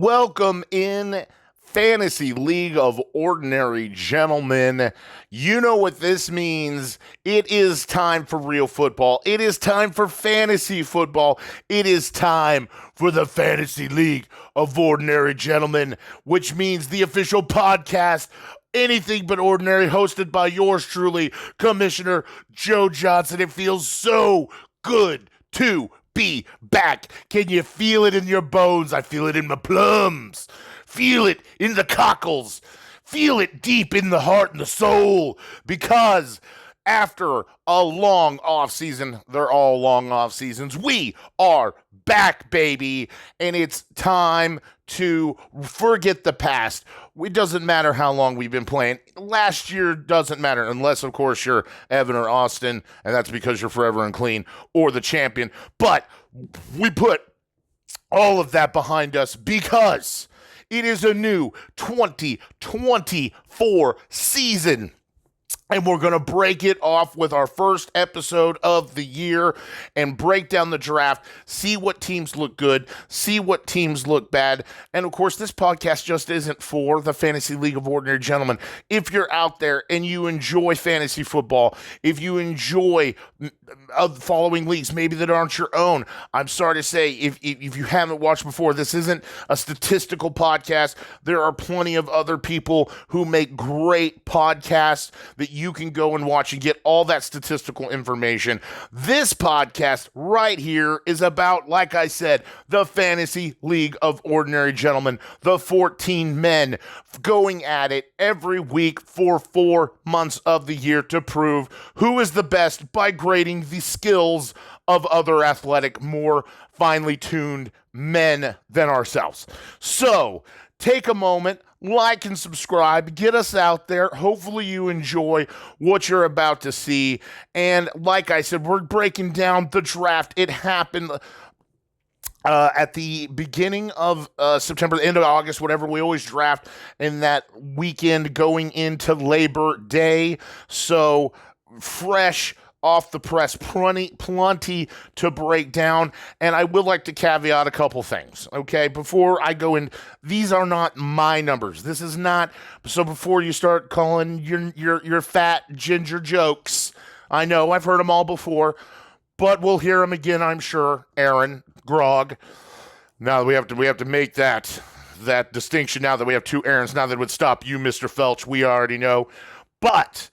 Welcome in Fantasy League of Ordinary Gentlemen. You know what this means. It is time for real football. It is time for fantasy football. It is time for the Fantasy League of Ordinary Gentlemen, which means the official podcast, Anything But Ordinary, hosted by yours truly, Commissioner Joe Johnson. It feels so good to be back. Can you feel it in your bones? I feel it in my plums. Feel it in the cockles. Feel it deep in the heart and the soul. Because after a long off season, they're all long off seasons, we are back, baby. And it's time to forget the past. It doesn't matter how long we've been playing. Last year doesn't matter, unless, of course, you're Evan or Austin, and that's because you're forever and clean, or the champion. But we put all of that behind us because it is a new 2024 season. And we're going to break it off with our first episode of the year and break down the draft, see what teams look good, see what teams look bad. And, of course, this podcast just isn't for the Fantasy League of Ordinary Gentlemen. If you're out there and you enjoy fantasy football, if you enjoy following leagues, maybe that aren't your own, I'm sorry to say, if you haven't watched before, this isn't a statistical podcast. There are plenty of other people who make great podcasts that you can go and watch and get all that statistical information. This podcast right here is about, like I said, the Fantasy League of Ordinary Gentlemen, the 14 men going at it every week for 4 months of the year to prove who is the best by grading the skills of other athletic, more finely tuned men than ourselves. So, take a moment, like and subscribe, get us out there. Hopefully you enjoy what you're about to see. And like I said, we're breaking down the draft. It happened at the beginning of September, the end of August, whatever. We always draft in that weekend going into Labor Day. So fresh off the press, plenty to break down, and I would like to caveat a couple things, okay? Before I go in, these are not my numbers. This is not, so before you start calling your fat ginger jokes, I know I've heard them all before, but we'll hear them again, I'm sure. Aaron, Grog. Now we have to make that distinction now that we have two Aarons. Now that would stop you, Mr. Felch. We already know, but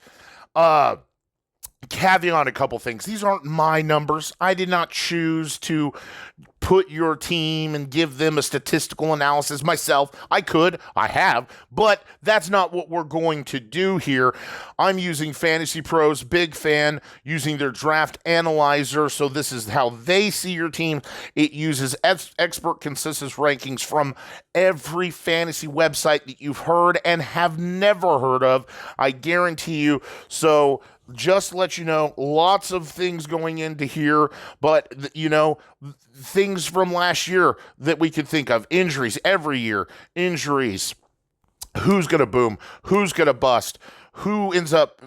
caveat a couple things. These aren't my numbers. I did not choose to put your team and give them a statistical analysis myself. I could, I have, but that's not what we're going to do here. I'm using Fantasy Pros, big fan, using their draft analyzer. So this is how they see your team. It uses expert consensus rankings from every fantasy website that you've heard and have never heard of. I guarantee you. So just to let you know, lots of things going into here, but, things from last year that we could think of. Injuries every year. Injuries. Who's going to boom? Who's going to bust? Who ends up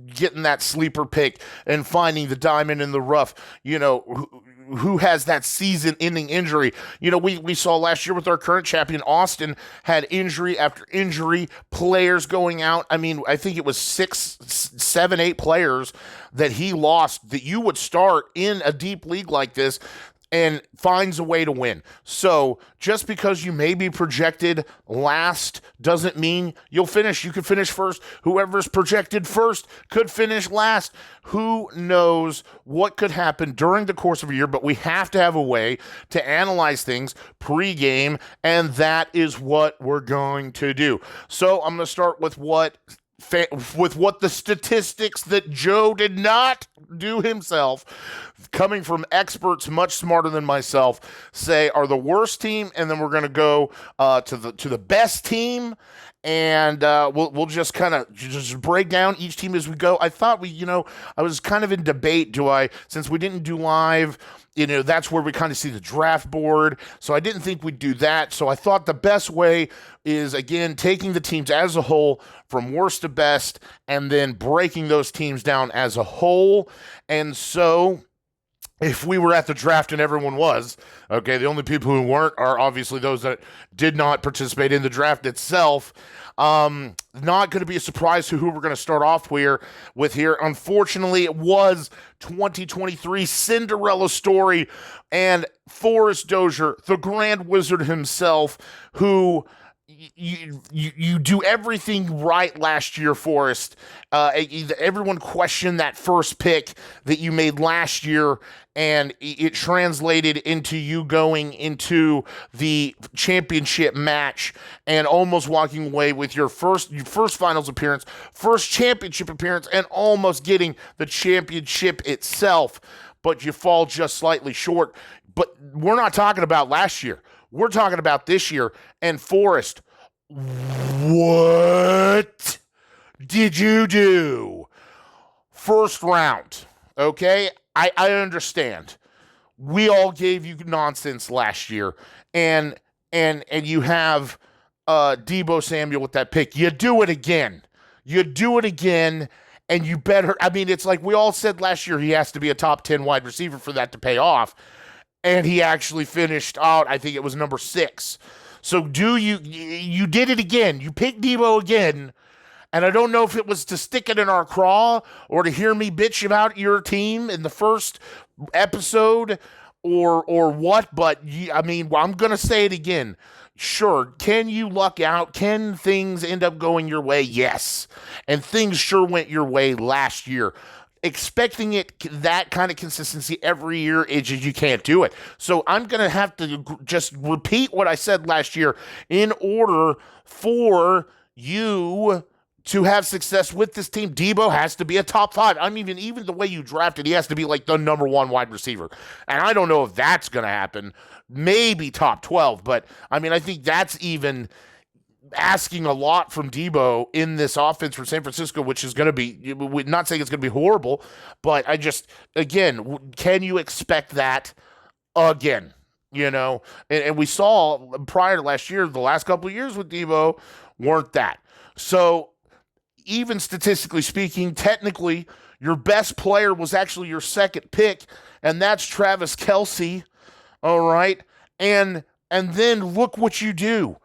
getting that sleeper pick and finding the diamond in the rough? Who has that season-ending injury? We saw last year with our current champion, Austin, had injury after injury, players going out. I mean, I think it was 6, 7, 8 players that he lost that you would start in a deep league like this and finds a way to win. So just because you may be projected last doesn't mean you'll finish. You could finish first. Whoever's projected first could finish last. Who knows what could happen during the course of a year, but we have to have a way to analyze things pre-game, and that is what we're going to do. So I'm going to start with what the statistics that Joe did not do himself, coming from experts much smarter than myself, say are the worst team, and then we're going to go to the best team, and we'll just kind of just break down each team as we go. I thought I was kind of in debate. Since we didn't do live, that's where we kind of see the draft board. So I didn't think we'd do that. So I thought the best way is, again, taking the teams as a whole from worst to best and then breaking those teams down as a whole. And so if we were at the draft and everyone was, okay, the only people who weren't are obviously those that did not participate in the draft itself. Not going to be a surprise to who we're going to start off here. Unfortunately, it was 2023 Cinderella story, and Forrest Dozier, the Grand Wizard himself, who you do everything right last year, Forrest. Everyone questioned that first pick that you made last year, and it translated into you going into the championship match and almost walking away with your first finals appearance, first championship appearance, and almost getting the championship itself. But you fall just slightly short. But we're not talking about last year. We're talking about this year. And Forrest, what did you do? First round, okay? I understand. We all gave you nonsense last year, and you have Deebo Samuel with that pick. You do it again. And you better. I mean, it's like we all said last year he has to be a top 10 wide receiver for that to pay off. And he actually finished out, I think it was number 6. So you did it again. You picked Deebo again. And I don't know if it was to stick it in our craw or to hear me bitch about your team in the first episode or what, but I mean, I'm going to say it again. Sure, can you luck out? Can things end up going your way? Yes. And things sure went your way last year. Expecting that kind of consistency every year is you can't do it. So I'm going to have to just repeat what I said last year in order for you to have success with this team. Deebo has to be a top 5. I mean, even the way you drafted, he has to be like the number 1 wide receiver. And I don't know if that's going to happen. Maybe top 12, but I mean, I think that's even asking a lot from Deebo in this offense for San Francisco, which is going to be, not saying it's going to be horrible, but again, can you expect that again? And we saw prior to last year, the last couple of years with Deebo weren't that. So even statistically speaking, technically, your best player was actually your second pick, and that's Travis Kelce. All right. And then look what you do.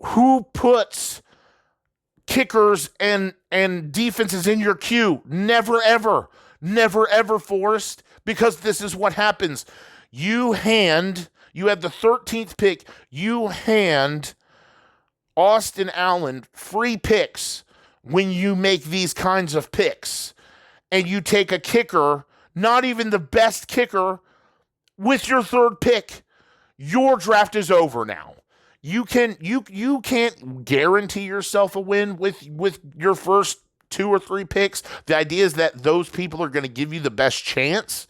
Who puts kickers and defenses in your queue? Never, ever, Forrest, because this is what happens. You had the 13th pick. You hand Austin Allen free picks when you make these kinds of picks, and you take a kicker, not even the best kicker, with your third pick. Your draft is over now. You can't guarantee yourself a win with your first 2 or 3 picks. The idea is that those people are going to give you the best chance,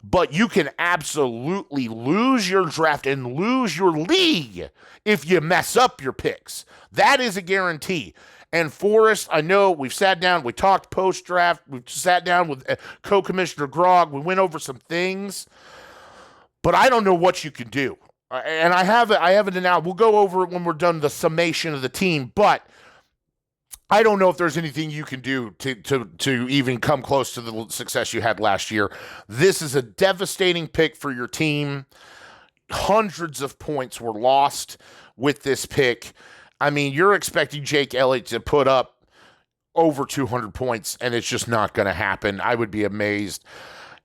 but you can absolutely lose your draft and lose your league if you mess up your picks. That is a guarantee. And Forrest, I know we've sat down, we talked post-draft, we sat down with co-commissioner Grog, we went over some things, but I don't know what you can do. And I have it now. We'll go over it when we're done the summation of the team, but I don't know if there's anything you can do to even come close to the success you had last year. This is a devastating pick for your team. Hundreds of points were lost with this pick. I mean, you're expecting Jake Elliott to put up over 200 points, and it's just not going to happen. I would be amazed.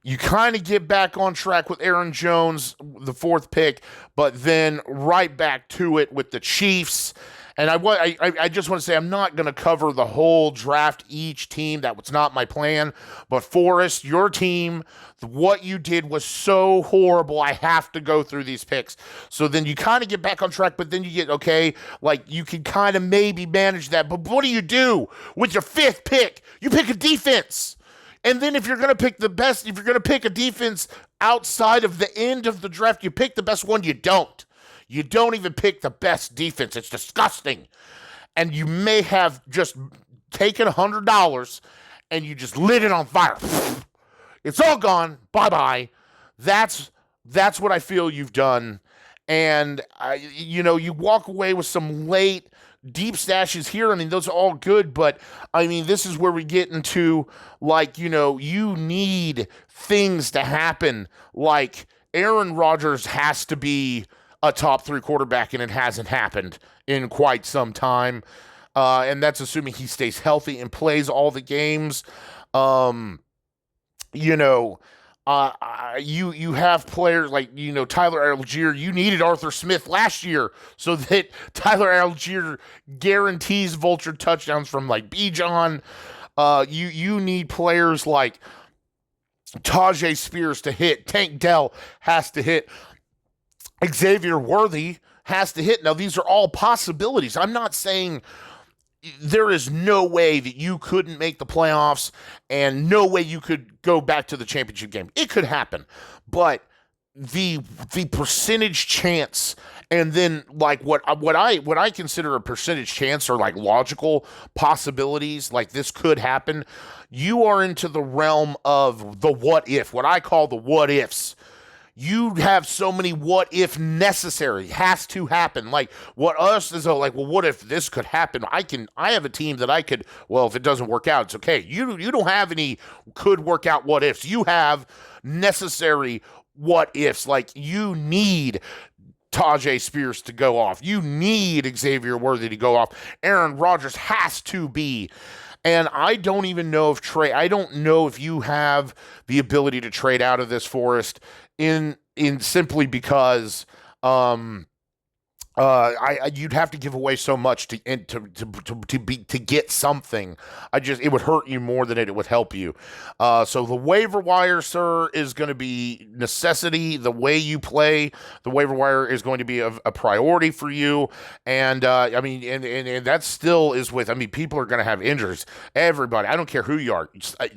You kind of get back on track with Aaron Jones, the 4th pick, but then right back to it with the Chiefs. And I just want to say I'm not going to cover the whole draft, each team. That was not my plan. But Forrest, your team, what you did was so horrible. I have to go through these picks. So then you kind of get back on track, but then you get, okay, like you can kind of maybe manage that. But what do you do with your 5th pick? You pick a defense. And then if you're going to pick the best, if you're going to pick a defense outside of the end of the draft, you pick the best one. You don't. You don't even pick the best defense. It's disgusting. And you may have just taken $100 and you just lit it on fire. It's all gone. Bye-bye. That's what I feel you've done. And you walk away with some late deep stashes here. I mean, those are all good, but I mean, this is where we get into like, you need things to happen. Like Aaron Rodgers has to be a top three quarterback, and it hasn't happened in quite some time. And that's assuming he stays healthy and plays all the games. Um, you know, you have players like Tyler Algier. You needed Arthur Smith last year so that Tyler Algier guarantees vulture touchdowns from like Bijan. You need players like Tajay Spears to hit. Tank Dell has to hit. Xavier Worthy has to hit. Now these are all possibilities. I'm not saying there is no way that you couldn't make the playoffs and no way you could go back to the championship game. It could happen, but the percentage chance, and then like what I consider a percentage chance or like logical possibilities, like this could happen. You are into the realm of the what if, what I call the what ifs. You have so many what if necessary, has to happen. Like what us is like, well, what if this could happen? I have a team that I could, well, if it doesn't work out, it's okay. You don't have any could work out what ifs. You have necessary what ifs. Like you need Tajay Spears to go off. You need Xavier Worthy to go off. Aaron Rodgers has to be. And I don't even know if I don't know if you have the ability to trade out of this, Forrest, in simply because you'd have to give away so much to get something. It would hurt you more than it would help you. So the waiver wire, sir, is going to be necessity. The way you play, the waiver wire is going to be a priority for you. And I mean, and that still is with. I mean, people are going to have injuries. Everybody, I don't care who you are,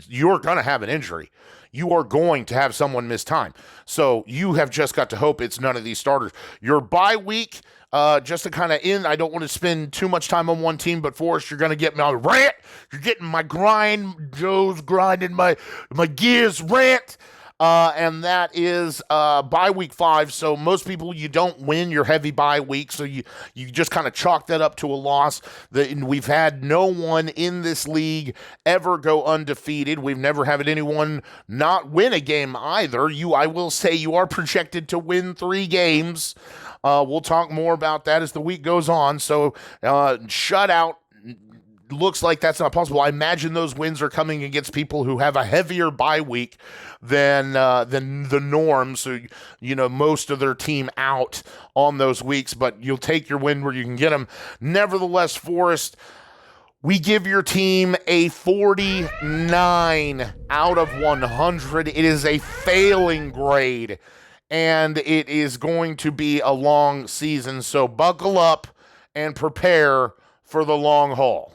you're going to have an injury. You are going to have someone miss time. So you have just got to hope it's none of these starters. Your bye week, just to kind of end, I don't want to spend too much time on one team, but Forrest, you're going to get my rant. You're getting my grind. Joe's grinding my gears rant. And that is bye week 5. So most people, you don't win your heavy bye week, so you just kind of chalk that up to a loss. We've had no one in this league ever go undefeated. We've never had anyone not win a game either. I will say you are projected to win 3 games. We'll talk more about that as the week goes on. So shutout. Looks like that's not possible. I imagine those wins are coming against people who have a heavier bye week than the norm. So, most of their team out on those weeks, but you'll take your win where you can get them. Nevertheless, Forrest, we give your team a 49 out of 100. It is a failing grade, and it is going to be a long season. So buckle up and prepare for the long haul.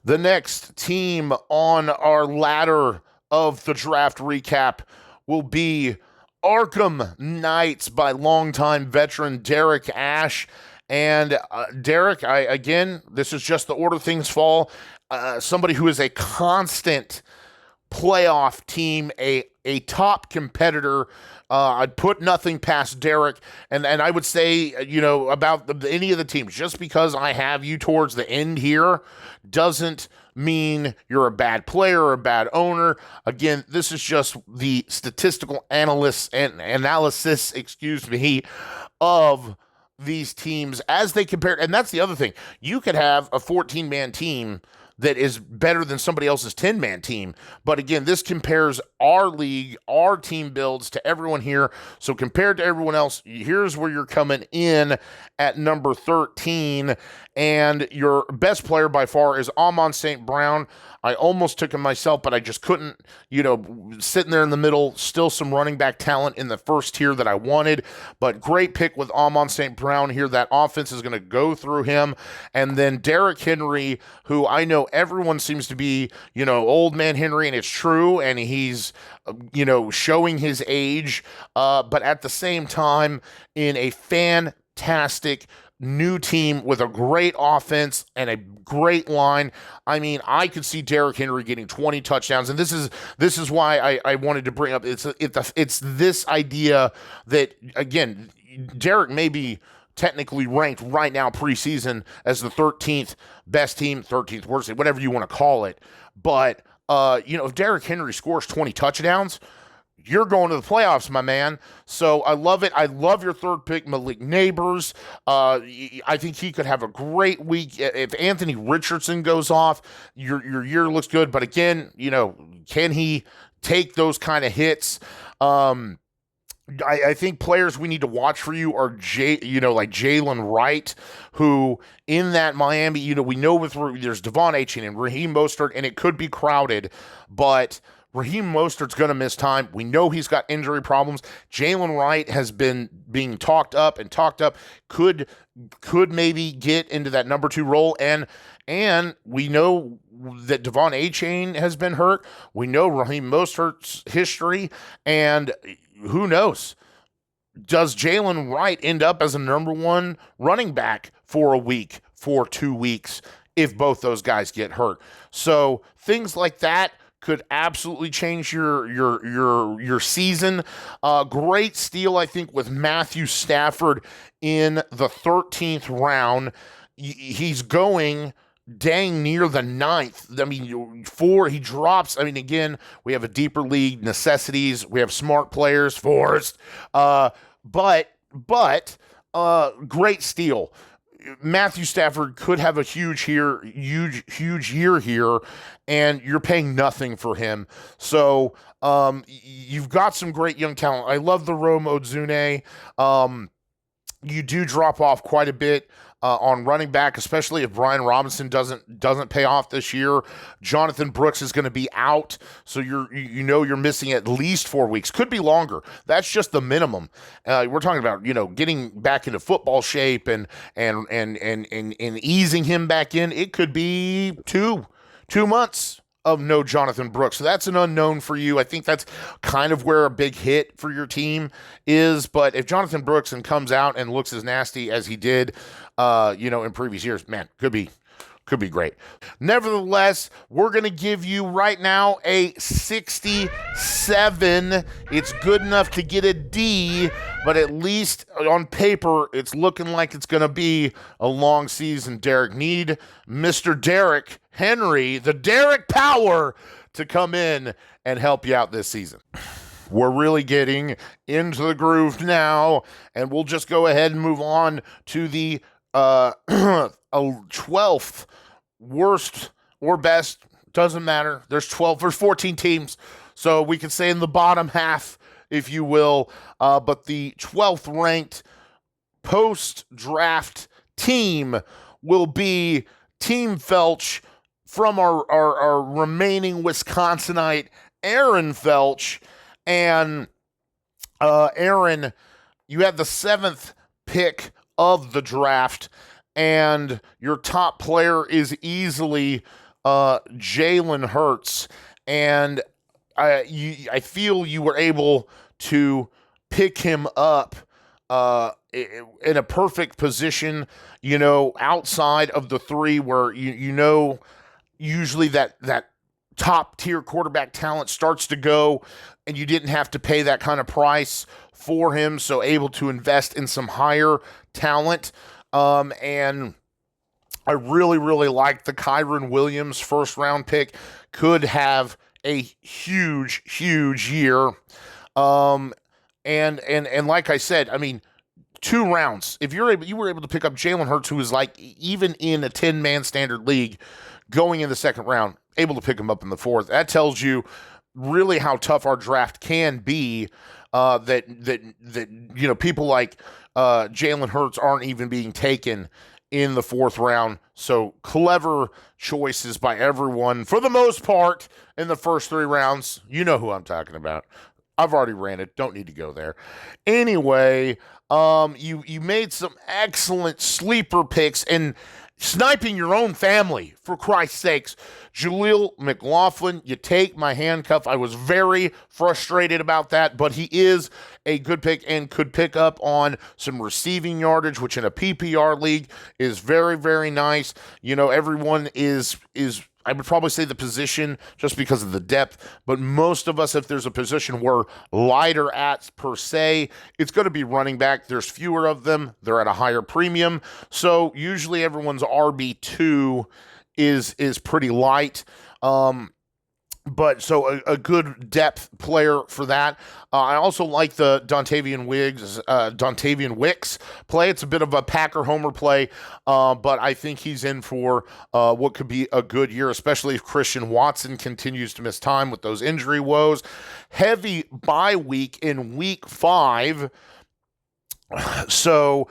The next team on our ladder of the draft recap will be Arkham Knights by longtime veteran Derek Ashe. And Derek, this is just the order things fall. Somebody who is a constant playoff team, a top competitor. I'd put nothing past Derek, and I would say, about any of the teams, just because I have you towards the end here doesn't mean you're a bad player or a bad owner. Again, this is just the statistical analysis, of these teams as they compare. And that's the other thing. You could have a 14-man team that is better than somebody else's 10-man team. But again, this compares our league, our team builds to everyone here. So compared to everyone else, here's where you're coming in at number 13. And your best player by far is Amon St. Brown. I almost took him myself, but I just couldn't, sitting there in the middle, still some running back talent in the first tier that I wanted, but great pick with Amon St. Brown here. That offense is going to go through him. And then Derrick Henry, who I know everyone seems to be, old man Henry, and it's true, and he's, showing his age, but at the same time, in a fantastic new team with a great offense and a great line. I mean, I could see Derrick Henry getting 20 touchdowns, and this is why I wanted to bring up it's this idea that, again, Derek may be technically ranked right now preseason as the 13th best team, 13th worst team, whatever you want to call it. But, if Derrick Henry scores 20 touchdowns, you're going to the playoffs, my man. So I love it. I love your third pick, Malik Neighbors. I think he could have a great week. If Anthony Richardson goes off, your year looks good. But again, can he take those kind of hits? I think players we need to watch for you are like Jalen Wright, who in that Miami, we know there's Devon Achane and Raheem Mostert, and it could be crowded, but Raheem Mostert's going to miss time. We know he's got injury problems. Jalen Wright has been being talked up, could maybe get into that number 2 role, and we know that Devon Achane has been hurt. We know Raheem Mostert's history, and who knows? Does Jalen Wright end up as a number 1 running back for a week, for 2 weeks, if both those guys get hurt? So things like that could absolutely change your season. Great steal, I think, with Matthew Stafford in the 13th round. He's going dang near the 9th. I mean, 4, he drops. I mean, again, we have a deeper league, necessities. We have smart players, Forrest. But great steal. Matthew Stafford could have a huge year here, and you're paying nothing for him. So you've got some great young talent. I love the Rome Odzune. You do drop off quite a bit on running back, especially if Brian Robinson doesn't pay off this year. Jonathan Brooks is going to be out, so you're missing at least 4 weeks. Could be longer. That's just the minimum. We're talking about getting back into football shape and easing him back in. It could be 2 months of no Jonathan Brooks. So that's an unknown for you. I think that's kind of where a big hit for your team is. But if Jonathan Brooks comes out and looks as nasty as he did, in previous years, man, could be great. Nevertheless, we're going to give you right now a 67. It's good enough to get a D, but at least on paper, it's looking like it's going to be a long season. Derek, need Mr. Derrick Henry, the Derrick Power, to come in and help you out this season. We're really getting into the groove now, and we'll just go ahead and move on to the 12th worst or best. Doesn't matter. There's 14 teams, so we can say in the bottom half, if you will. But the 12th ranked post-draft team will be Team Felch from our remaining Wisconsinite, Aaron Felch. And Aaron, you had the 7th pick of the draft, and your top player is easily Jalen Hurts. And I feel you were able to pick him up in a perfect position, outside of the 3 where usually that top tier quarterback talent starts to go, and you didn't have to pay that kind of price for him, so able to invest in some higher talent. And I really, really like the Kyron Williams first round pick. Could have a huge, huge year. And like I said, I mean, 2 rounds. If you were able to pick up Jalen Hurts, who is like even in a 10-man standard league, going in the 2nd round, able to pick him up in the 4th. That tells you really how tough our draft can be. That people like Jalen Hurts aren't even being taken in the 4th round. So clever choices by everyone for the most part in the first 3 rounds. You know who I'm talking about. I've already ran it. Don't need to go there. Anyway, you made some excellent sleeper picks and sniping your own family, for Christ's sakes. Jaleel McLaughlin, you take my handcuff. I was very frustrated about that, but he is a good pick and could pick up on some receiving yardage, which in a PPR league is very, very nice. Everyone is I would probably say the position just because of the depth, but most of us, if there's a position we're lighter at per se, it's going to be running back. There's fewer of them. They're at a higher premium. So usually everyone's RB2 is pretty light. But so a good depth player for that. I also like the Dontavian Wicks play. It's a bit of a Packer homer play, but I think he's in for what could be a good year, especially if Christian Watson continues to miss time with those injury woes. Heavy bye week in week 5. So,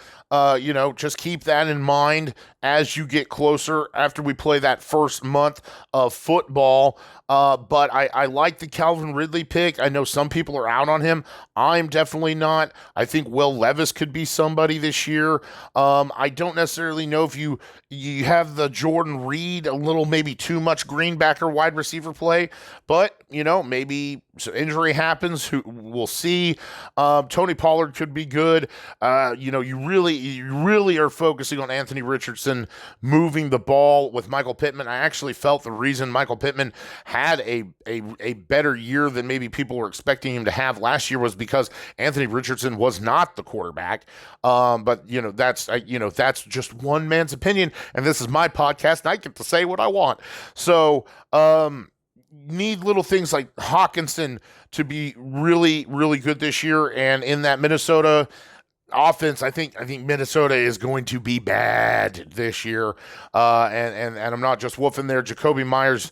just keep that in mind as you get closer after we play that first month of football. But I like the Calvin Ridley pick. I know some people are out on him. I'm definitely not. I think Will Levis could be somebody this year. I don't necessarily know if you have the Jordan Reed, a little maybe too much greenbacker wide receiver play, but, maybe injury happens. We'll see. Tony Pollard could be good. You really are focusing on Anthony Richardson moving the ball with Michael Pittman. I actually felt the reason Michael Pittman had a better year than maybe people were expecting him to have last year was because Anthony Richardson was not the quarterback. But that's just one man's opinion, and this is my podcast, and I get to say what I want. So, need little things like Hawkinson to be really, really good this year, and in that Minnesota offense, I think Minnesota is going to be bad this year, and I'm not just woofing there. Jacoby Myers,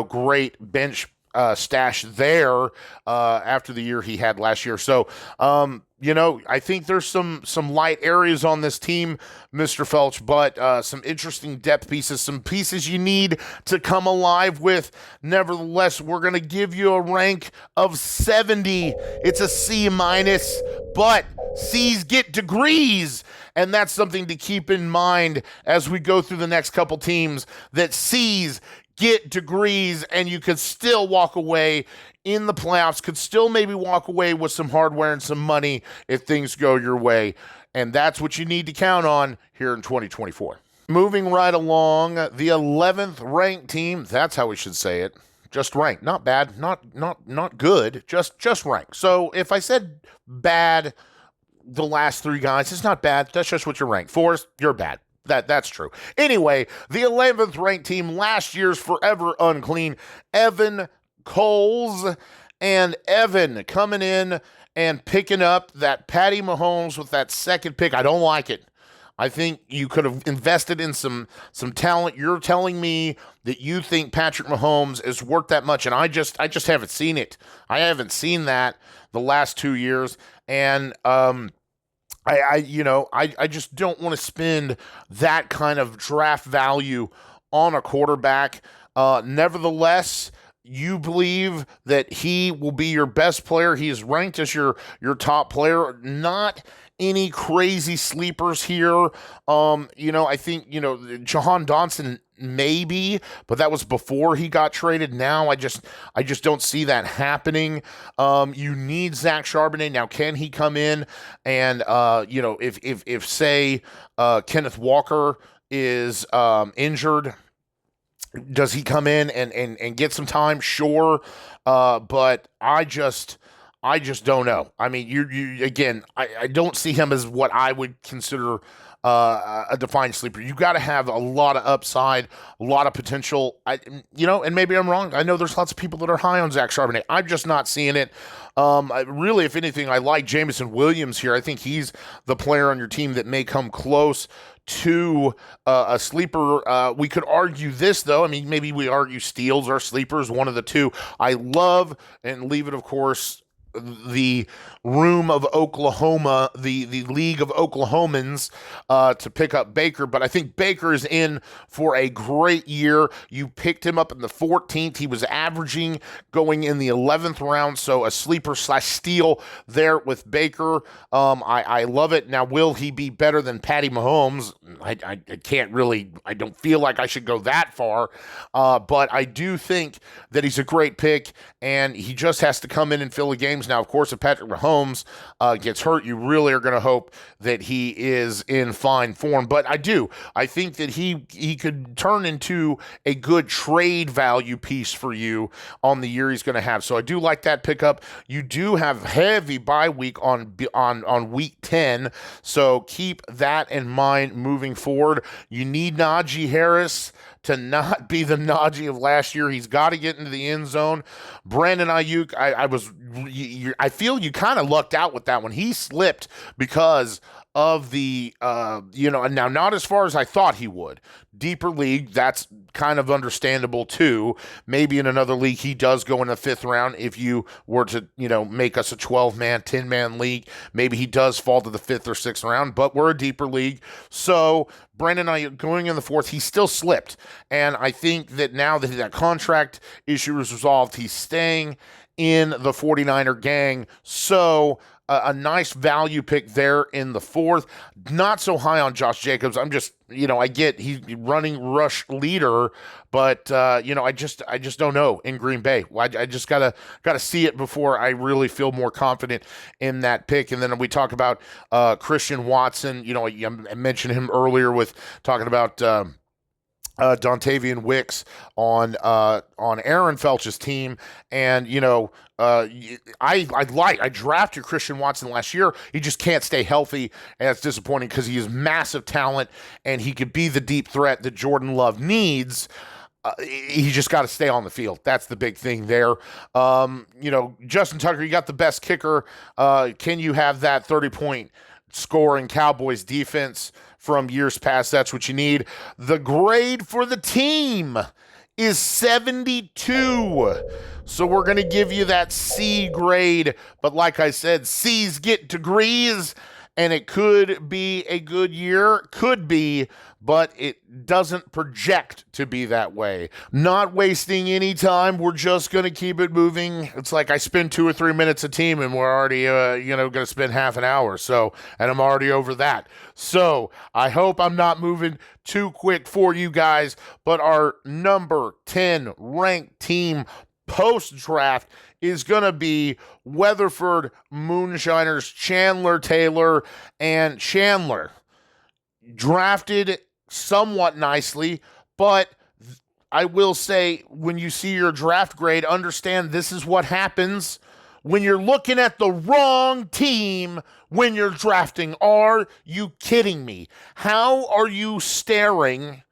great bench stash there after the year he had last year. So, I think there's some light areas on this team, Mr. Felch, but some interesting depth pieces, some pieces you need to come alive with. Nevertheless, we're going to give you a rank of 70. It's a C minus, but C's get degrees. And that's something to keep in mind as we go through the next couple teams, that C's get degrees, and you could still walk away in the playoffs, could still maybe walk away with some hardware and some money if things go your way. And that's what you need to count on here in 2024. Moving right along, the 11th ranked team, that's how we should say it. Just ranked, not bad, not good, just ranked. So if I said bad, the last 3 guys, it's not bad. That's just what you're ranked. Forrest, you're bad. That's true. Anyway, the 11th ranked team, last year's forever unclean, Evan Coles. And Evan coming in and picking up that Patty Mahomes with that second pick. I don't like it. I think you could have invested in some talent. You're telling me that you think Patrick Mahomes is worth that much, and I just haven't seen it. I haven't seen that the last 2 years, and I just don't want to spend that kind of draft value on a quarterback. Nevertheless, you believe that he will be your best player. He is ranked as your top player. Not any crazy sleepers here. I think, Jahan Dotson maybe, but that was before he got traded. Now I just don't see that happening. You need Zach Charbonnet. Now, can he come in and, if say, Kenneth Walker is injured, does he come in and get some time? Sure. But I just don't know. I mean, you again, I don't see him as what I would consider a defined sleeper. You got to have a lot of upside, a lot of potential. And maybe I'm wrong. I know there's lots of people that are high on Zach Charbonnet. I'm just not seeing it. Really, if anything, I like Jameson Williams here. I think he's the player on your team that may come close to a sleeper. We could argue this, though. I mean, maybe we argue Steals or sleepers, one of the two. I love, and leave it, of course, the room of Oklahoma, the League of Oklahomans, to pick up Baker. But I think Baker is in for a great year. You picked him up in the 14th. He was averaging going in the 11th round, so a sleeper/steal there with Baker. I love it. Now, will he be better than Patty Mahomes? I can't really, I don't feel like I should go that far, but I do think that he's a great pick, and he just has to come in and fill a game games. Now, of course, if Patrick Mahomes gets hurt, you really are going to hope that he is in fine form. But I think that he could turn into a good trade value piece for you on the year he's going to have. So I do like that pickup. You do have heavy bye week on week 10, so keep that in mind moving forward. You need Najee Harris to not be the Najee of last year. He's got to get into the end zone. Brandon Ayuk, I feel you kind of lucked out with that one. He slipped because of the, now not as far as I thought he would. Deeper league, that's kind of understandable too. Maybe in another league, he does go in the 5th round. If you were to, make us a 12-man, 10-man league, maybe he does fall to the 5th or 6th round, but we're a deeper league. So Brandon Ayuk going in the 4th, he still slipped. And I think that now that that contract issue is resolved, he's staying in the 49er gang. So a nice value pick there in the 4th. Not so high on Josh Jacobs. I'm just, I get he's running rush leader, but I just don't know in Green Bay. I just gotta see it before I really feel more confident in that pick. And then we talk about Christian Watson. I mentioned him earlier with talking about Dontavian Wicks on Aaron Felch's team, and I drafted Christian Watson last year. He just can't stay healthy, and it's disappointing because he is massive talent and he could be the deep threat that Jordan Love needs. He just got to stay on the field. That's the big thing there. Justin Tucker, you got the best kicker. Can you have that 30-point scoring Cowboys defense from years past? That's what you need. The grade for the team is 72. So we're going to give you that C grade. But like I said, C's get degrees, and it could be a good year. Could be, but it doesn't project to be that way. Not wasting any time. We're just going to keep it moving. It's like I spend 2 or 3 minutes a team, and we're already, going to spend half an hour. So, and I'm already over that. So I hope I'm not moving too quick for you guys, but our number 10 ranked team post-draft is going to be Weatherford Moonshiners, Chandler Taylor, and Chandler. Drafted somewhat nicely, but I will say when you see your draft grade, understand this is what happens when you're looking at the wrong team when you're drafting. Are you kidding me? How are you staring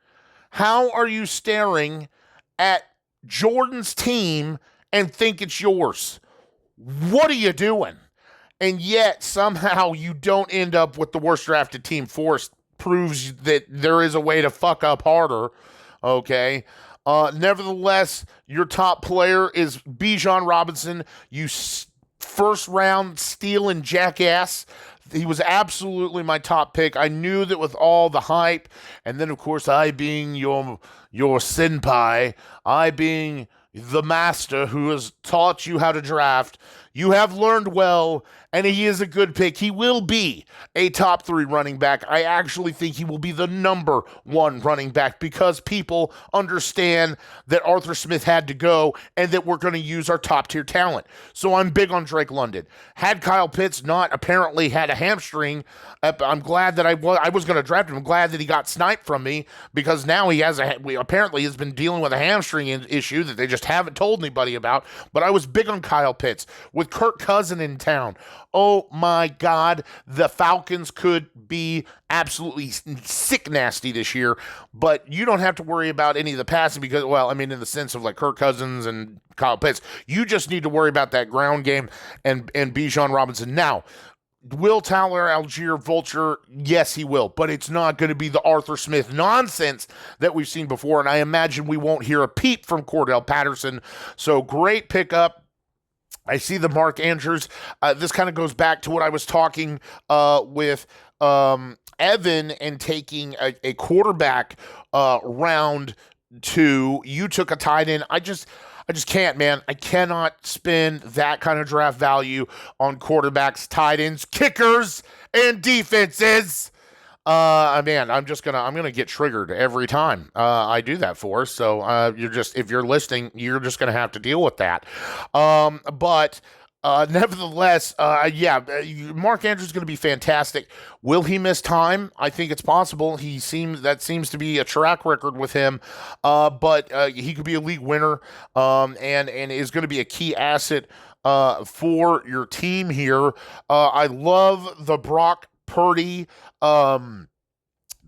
at Jordan's team and think it's yours? What are you doing? And yet somehow you don't end up with the worst drafted team. Forced proves that there is a way to fuck up harder. Okay. Nevertheless, your top player is Bijan Robinson. You first round stealing jackass. He was absolutely my top pick. I knew that with all the hype, and then of course I being your senpai, I being the master who has taught you how to draft, you have learned well, and he is a good pick. He will be a top 3 running back. I actually think he will be the number 1 running back because people understand that Arthur Smith had to go and that we're going to use our top tier talent. So I'm big on Drake London. Had Kyle Pitts not apparently had a hamstring, I'm glad that I was going to draft him. I'm glad that he got sniped from me because now he apparently has been dealing with a hamstring issue that they just haven't told anybody about. But I was big on Kyle Pitts. With Kirk Cousins in town, oh my God, the Falcons could be absolutely sick nasty this year, but you don't have to worry about any of the passing because, in the sense of like Kirk Cousins and Kyle Pitts, you just need to worry about that ground game and Bijan Robinson. Now, will Tyler Algier vulture? Yes, he will, but it's not going to be the Arthur Smith nonsense that we've seen before, and I imagine we won't hear a peep from Cordell Patterson. So great pickup. I see the Mark Andrews. This kind of goes back to what I was talking with Evan and taking a quarterback round 2. You took a tight end. I just can't, man. I cannot spend that kind of draft value on quarterbacks, tight ends, kickers, and defenses. I'm gonna get triggered every time I do that for us. So if you're listening, you're just gonna have to deal with that. But Nevertheless, yeah, Mark Andrews is going to be fantastic. Will he miss time? I think it's possible. That seems to be a track record with him. But he could be a league winner, and is going to be a key asset for your team here. I love the Brock Purdy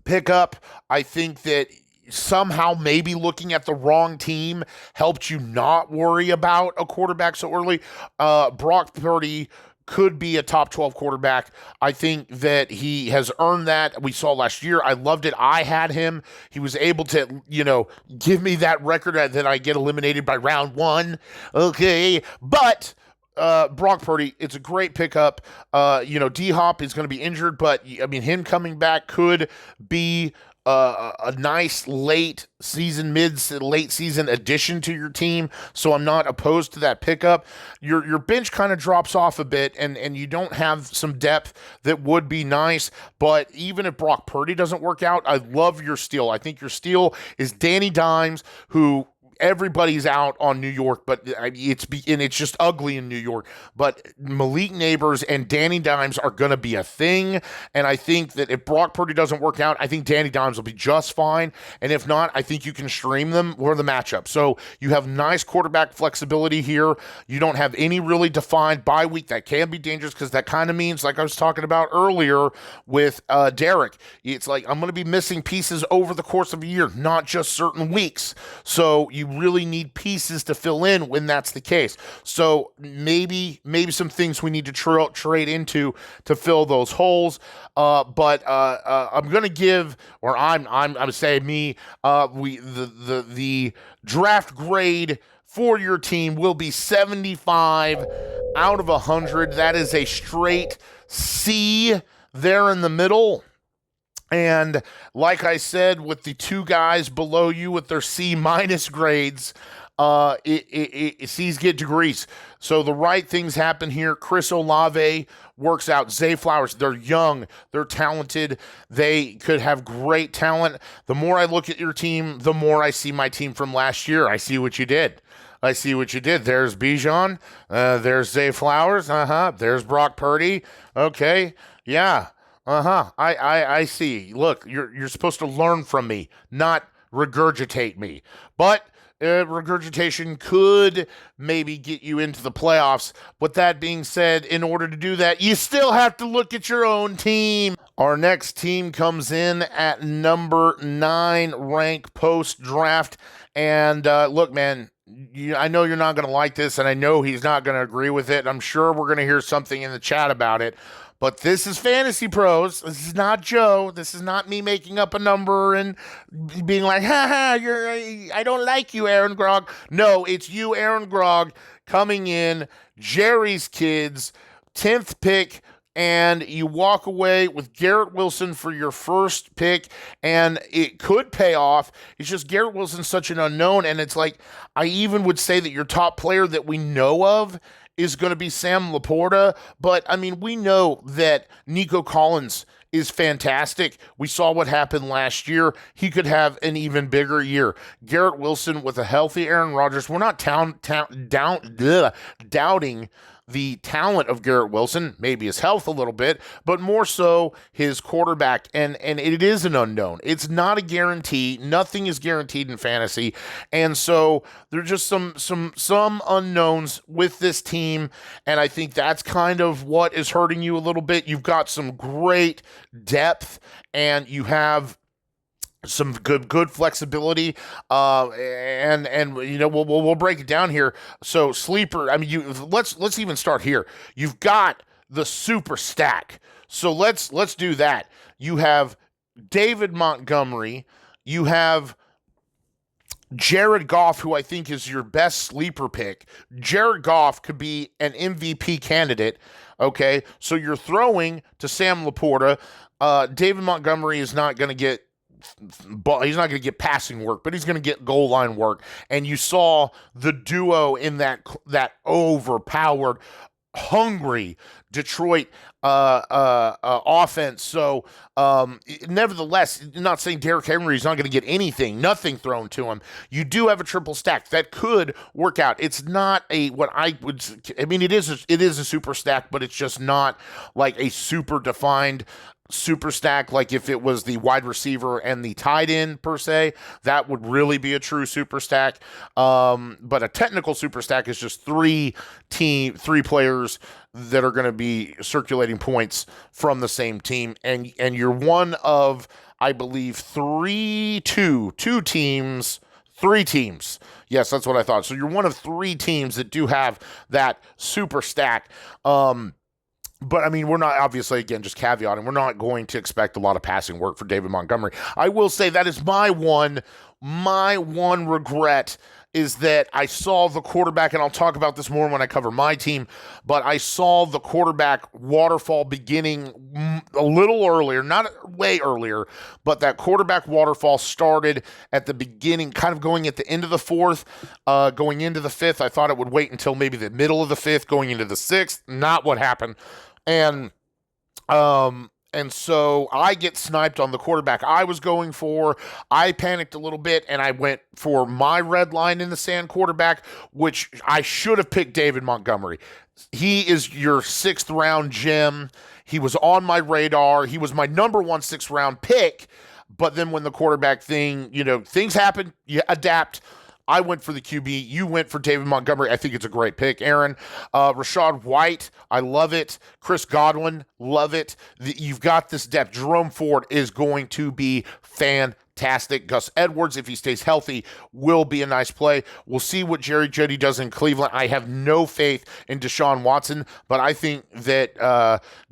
pickup. I think that somehow maybe looking at the wrong team helped you not worry about a quarterback so early. Brock Purdy could be a top 12 quarterback. I think that he has earned that. We saw last year. I loved it. I had him. He was able to, give me that record that I get eliminated by round one. Okay. But Brock Purdy, it's a great pickup. D-Hop is going to be injured, but I mean, him coming back could be a nice late season addition to your team. So I'm not opposed to that pickup. Your bench kind of drops off a bit, and you don't have some depth that would be nice. But even if Brock Purdy doesn't work out, I love your steal. I think your steal is Danny Dimes, who everybody's out on New York, but it's just ugly in New York. But Malik Neighbors and Danny Dimes are going to be a thing, and I think that if Brock Purdy doesn't work out, I think Danny Dimes will be just fine, and if not, I think you can stream them for the matchup. So you have nice quarterback flexibility here. You don't have any really defined bye week. That can be dangerous because that kind of means, like I was talking about earlier with Derek, it's like I'm going to be missing pieces over the course of a year, not just certain weeks. So you really need pieces to fill in when that's the case. So maybe some things we need to trade into to fill those holes. But I'm gonna give, or I'm saying me, the draft grade for your team will be 75 out of 100. That is a straight C there in the middle. And like I said, with the two guys below you with their C- grades, C's get degrees. So the right things happen here. Chris Olave works out. Zay Flowers, they're young, they're talented, they could have great talent. The more I look at your team, the more I see my team from last year. I see what you did. There's Bijan. There's Zay Flowers. There's Brock Purdy. Okay. Yeah. I see. Look, you're supposed to learn from me, not regurgitate me. But regurgitation could maybe get you into the playoffs. But that being said, in order to do that, you still have to look at your own team. Our next team comes in at number 9 rank post-draft. And look, man, I know you're not going to like this, and I know he's not going to agree with it. I'm sure we're going to hear something in the chat about it. But this is Fantasy Pros. This is not Joe. This is not me making up a number and being like, I don't like you, Aaron Grog. No, it's you, Aaron Grog, coming in, Jerry's kids, 10th pick, and you walk away with Garrett Wilson for your first pick, and it could pay off. It's just Garrett Wilson's such an unknown, and it's like, I even would say that your top player that we know of is going to be Sam Laporta, but I mean, we know that Nico Collins is fantastic. We saw what happened last year. He could have an even bigger year. Garrett Wilson with a healthy Aaron Rodgers. We're not doubting the talent of Garrett Wilson, maybe his health a little bit, but more so his quarterback. And it is an unknown. It's not a guarantee. Nothing is guaranteed in fantasy. And so there's just some unknowns with this team. And I think that's kind of what is hurting you a little bit. You've got some great depth, and you have some good flexibility, and we'll break it down here. So sleeper, I mean, let's even start here. You've got the super stack, so let's do that. You have David Montgomery, you have Jared Goff, who I think is your best sleeper pick. Jared Goff could be an MVP candidate. Okay, so you're throwing to Sam Laporta. David Montgomery is not going to get. But he's not going to get passing work, but he's going to get goal line work. And you saw the duo in that overpowered hungry Detroit offense. So, nevertheless, not saying Derrick Henry is not going to get anything, nothing thrown to him. You do have a triple stack that could work out. It's not I mean, it is a super stack, but it's just not like a super defined super stack. Like if it was the wide receiver and the tight end per se, that would really be a true super stack. But a technical super stack is just three players that are going to be circulating points from the same team, and you're one of, I believe, three teams. Yes, that's what I thought. So you're one of three teams that do have that super stack. But I mean, we're not, obviously, again, just caveating, we're not going to expect a lot of passing work for David Montgomery. I will say that is my one regret is that I saw the quarterback, and I'll talk about this more when I cover my team, but I saw the quarterback waterfall beginning a little earlier, not way earlier, but that quarterback waterfall started at the beginning, kind of going at the end of the fourth, going into the fifth. I thought it would wait until maybe the middle of the fifth, going into the sixth. Not what happened. And so I get sniped on the quarterback I was going for. I panicked a little bit, and I went for my red line in the sand quarterback, which I should have picked David Montgomery. He is your sixth round gem. He was on my radar. He was my number one sixth round pick. But then when the quarterback thing, things happen, you adapt. I went for the QB. You went for David Montgomery. I think it's a great pick, Aaron. Rachaad White, I love it. Chris Godwin, love it. You've got this depth. Jerome Ford is going to be fantastic. Gus Edwards, if he stays healthy, will be a nice play. We'll see what Jerry Jeudy does in Cleveland. I have no faith in Deshaun Watson, but I think that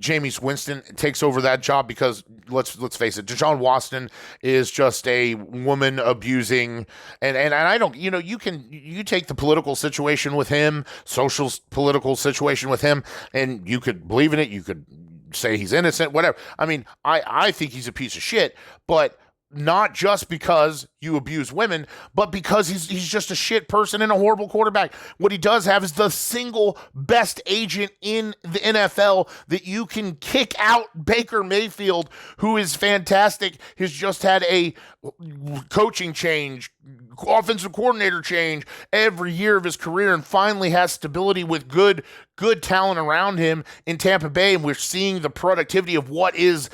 Jameis Winston takes over that job because, let's face it, Deshaun Watson is just a woman abusing, and I don't, you take the political situation with him, social political situation with him, and you could believe in it, you could say he's innocent, whatever. I mean, I think he's a piece of shit, but not just because you abuse women, but because he's just a shit person and a horrible quarterback. What he does have is the single best agent in the NFL that you can kick out Baker Mayfield, who is fantastic. He's just had a coaching change, offensive coordinator change every year of his career, and finally has stability with good talent around him in Tampa Bay, and we're seeing the productivity of what is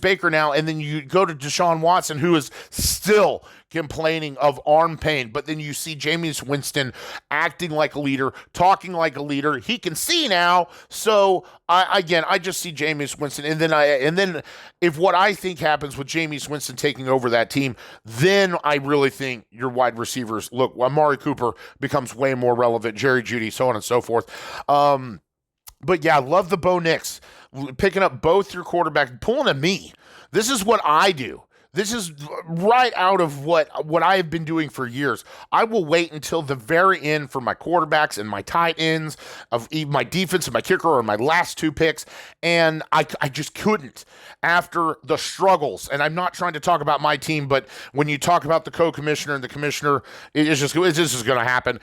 Baker now. And then you go to Deshaun Watson, who is still complaining of arm pain, but then you see Jameis Winston acting like a leader, talking like a leader. He can see now, so I just see Jameis Winston, and then if what I think happens with Jameis Winston taking over that team, then I really think your wide receivers, look, Amari Cooper becomes way more relevant, Jerry Jeudy, so on and so forth. But yeah, I love the Bo Nix picking up both your quarterback, pulling at me. This is what I do. This is right out of what I have been doing for years. I will wait until the very end for my quarterbacks and my tight ends, of my defense and my kicker, or my last two picks, and I just couldn't after the struggles. And I'm not trying to talk about my team, but when you talk about the co-commissioner and the commissioner, it's just going to happen.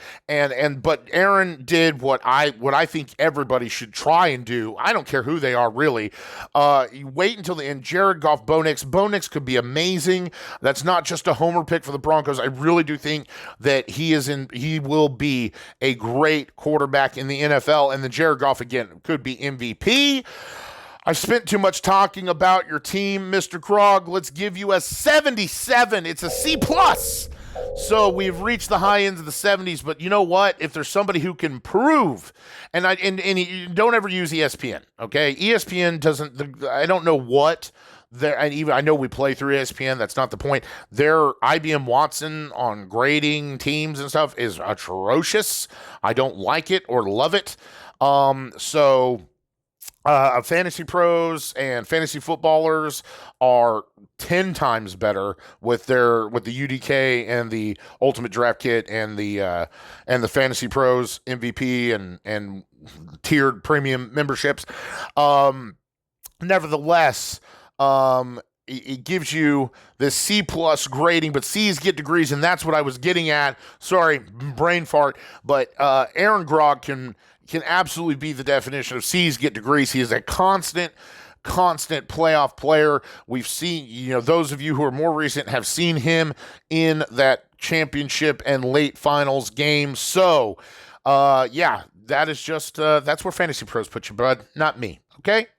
But Aaron did what I think everybody should try and do. I don't care who they are, really. You wait until the end. Jared Goff, Bo Nix. Bo Nix could be amazing. That's not just a homer pick for the Broncos. I really do think that he will be a great quarterback in the NFL. And then Jared Goff, again, could be MVP. I spent too much talking about your team, Mr. Krog. Let's give you a 77. It's a C+. So we've reached the high ends of the 70s, but you know what? If there's somebody who can prove, and don't ever use ESPN, okay? ESPN doesn't, I don't know what, I know we play through ESPN. That's not the point. Their IBM Watson on grading teams and stuff is atrocious. I don't like it or love it. Fantasy pros and fantasy footballers are 10 times better with the UDK and the Ultimate Draft Kit and the Fantasy Pros MVP and tiered premium memberships. Nevertheless, it gives you this C+ grading, but C's get degrees, and that's what I was getting at. Sorry, brain fart. But Aaron Grog can can absolutely be the definition of C's get degrees. He is a constant playoff player. We've seen, those of you who are more recent have seen him in that championship and late finals game. So, that is just, that's where Fantasy Pros put you, bud, not me.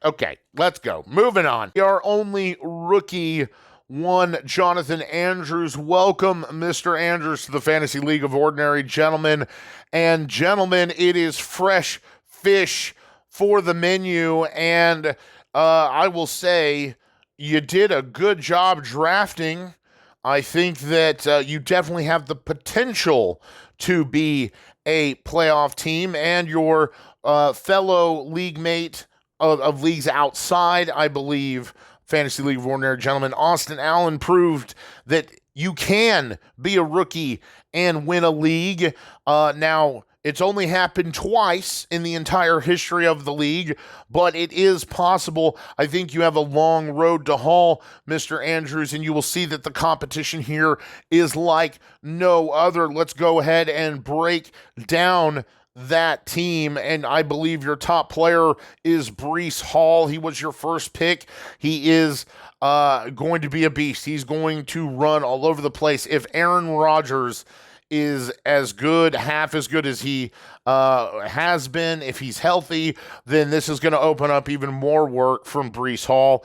Okay, let's go. Moving on. Our only rookie one, Jonathan Andrews. Welcome, Mr. Andrews, to the Fantasy League of Ordinary Gentlemen. And gentlemen, it is fresh fish for the menu, and I will say you did a good job drafting. I think that you definitely have the potential to be a playoff team, and your fellow league mate of leagues outside, I believe, Fantasy League of Ordinary Gentlemen, Austin Allen, proved that you can be a rookie and win a league. Now, it's only happened twice in the entire history of the league, but it is possible. I think you have a long road to haul, Mr. Andrews, and you will see that the competition here is like no other. Let's go ahead and break down that team, and I believe your top player is Breece Hall. He was your first pick. He is going to be a beast. He's going to run all over the place. If Aaron Rodgers is as good, half as good as he has been, if he's healthy, then this is going to open up even more work from Breece Hall.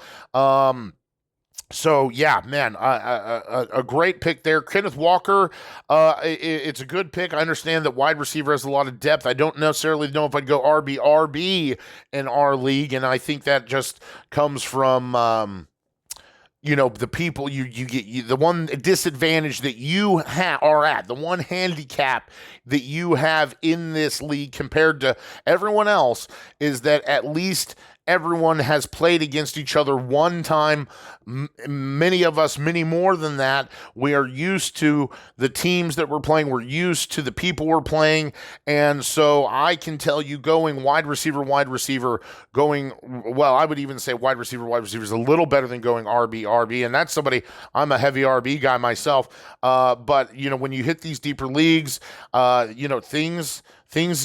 So, yeah, man, a great pick there. Kenneth Walker, it's a good pick. I understand that wide receiver has a lot of depth. I don't necessarily know if I'd go RB in our league, and I think that just comes from the people you get, the one disadvantage that you are at, the one handicap that you have in this league compared to everyone else is that at least everyone has played against each other one time. Many of us, many more than that. We are used to the teams that we're playing. We're used to the people we're playing. And so I can tell you going wide receiver, I would even say wide receiver is a little better than going RB. And that's somebody, I'm a heavy RB guy myself. But, when you hit these deeper leagues, things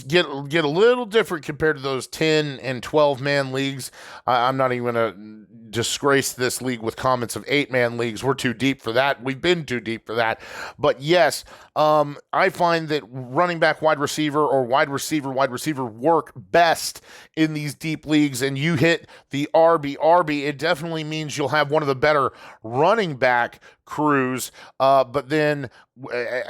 get a little different compared to those 10 and 12-man leagues. I'm not even going to disgrace this league with comments of 8-man leagues. We're too deep for that. We've been too deep for that. But yes, I find that running back, wide receiver, or wide receiver work best in these deep leagues, and you hit the RB, it definitely means you'll have one of the better running back crews. But then,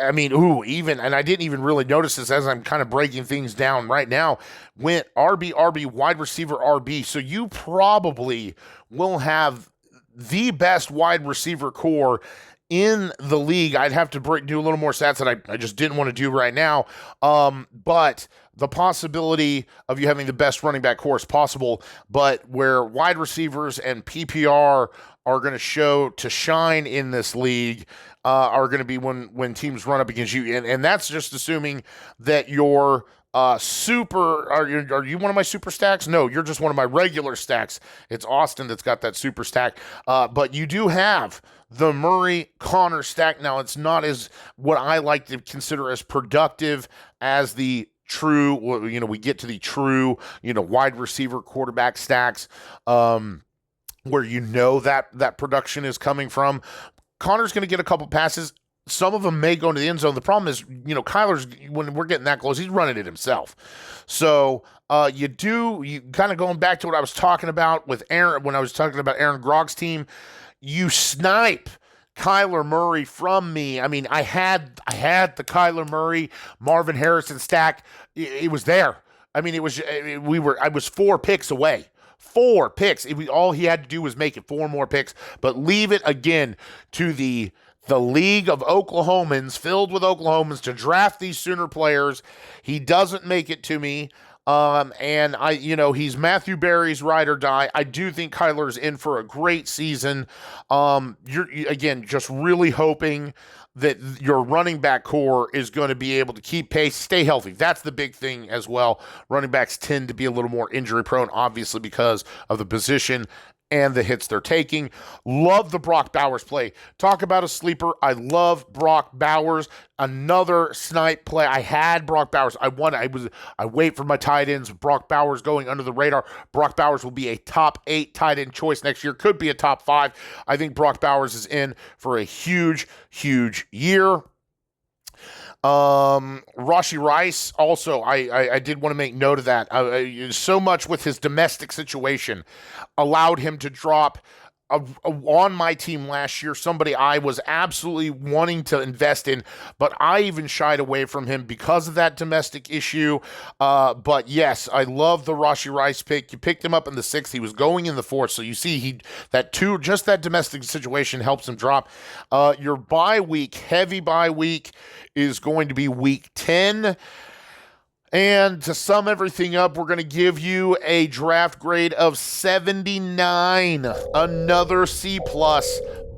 I mean, and I didn't even really notice this as I'm kind of breaking things down right now, went RB, wide receiver, RB. So you probably will have the best wide receiver core in the league. I'd have to do a little more stats that I just didn't want to do right now. But the possibility of you having the best running back core is possible, but where wide receivers and PPR are going to shine in this league are going to be when teams run up against you. And that's just assuming that you're are you one of my super stacks? No, you're just one of my regular stacks. It's Austin that's got that super stack. But you do have the Murray Connor stack. Now, it's not as what I like to consider as productive as the true, we get to the true, wide receiver quarterback stacks, where that production is coming from. Connor's going to get a couple passes. Some of them may go into the end zone. The problem is, Kyler's, when we're getting that close, he's running it himself. So you kind of going back to what I was talking about with Aaron, when I was talking about Aaron Grogg's team, you snipe Kyler Murray from me. I mean, I had the Kyler Murray, Marvin Harrison stack. It was there. I mean, I was 4 picks away. 4 picks. All he had to do was make it 4 more picks, but leave it again to the league of Oklahomans, filled with Oklahomans, to draft these Sooner players. He doesn't make it to me. And he's Matthew Berry's ride or die. I do think Kyler's in for a great season. You're again just really hoping that your running back core is going to be able to keep pace, stay healthy. That's the big thing as well. Running backs tend to be a little more injury prone, obviously because of the position. and the hits they're taking. Love the Brock Bowers play. Talk about a sleeper. I love Brock Bowers. Another snipe play. I had Brock Bowers. I wait for my tight ends. Brock Bowers going under the radar. Brock Bowers will be a top 8 tight end choice next year. Could be a top 5. I think Brock Bowers is in for a huge, huge year. Rashee Rice also, I did want to make note of that. So much with his domestic situation allowed him to drop on my team last year, somebody I was absolutely wanting to invest in, but I even shied away from him because of that domestic issue. But yes, I love the Rashee Rice pick. You picked him up in the 6th. He was going in the 4th. So you see just that domestic situation helps him drop. Your bye week, heavy bye week, is going to be week 10. And to sum everything up, we're going to give you a draft grade of 79, another C+.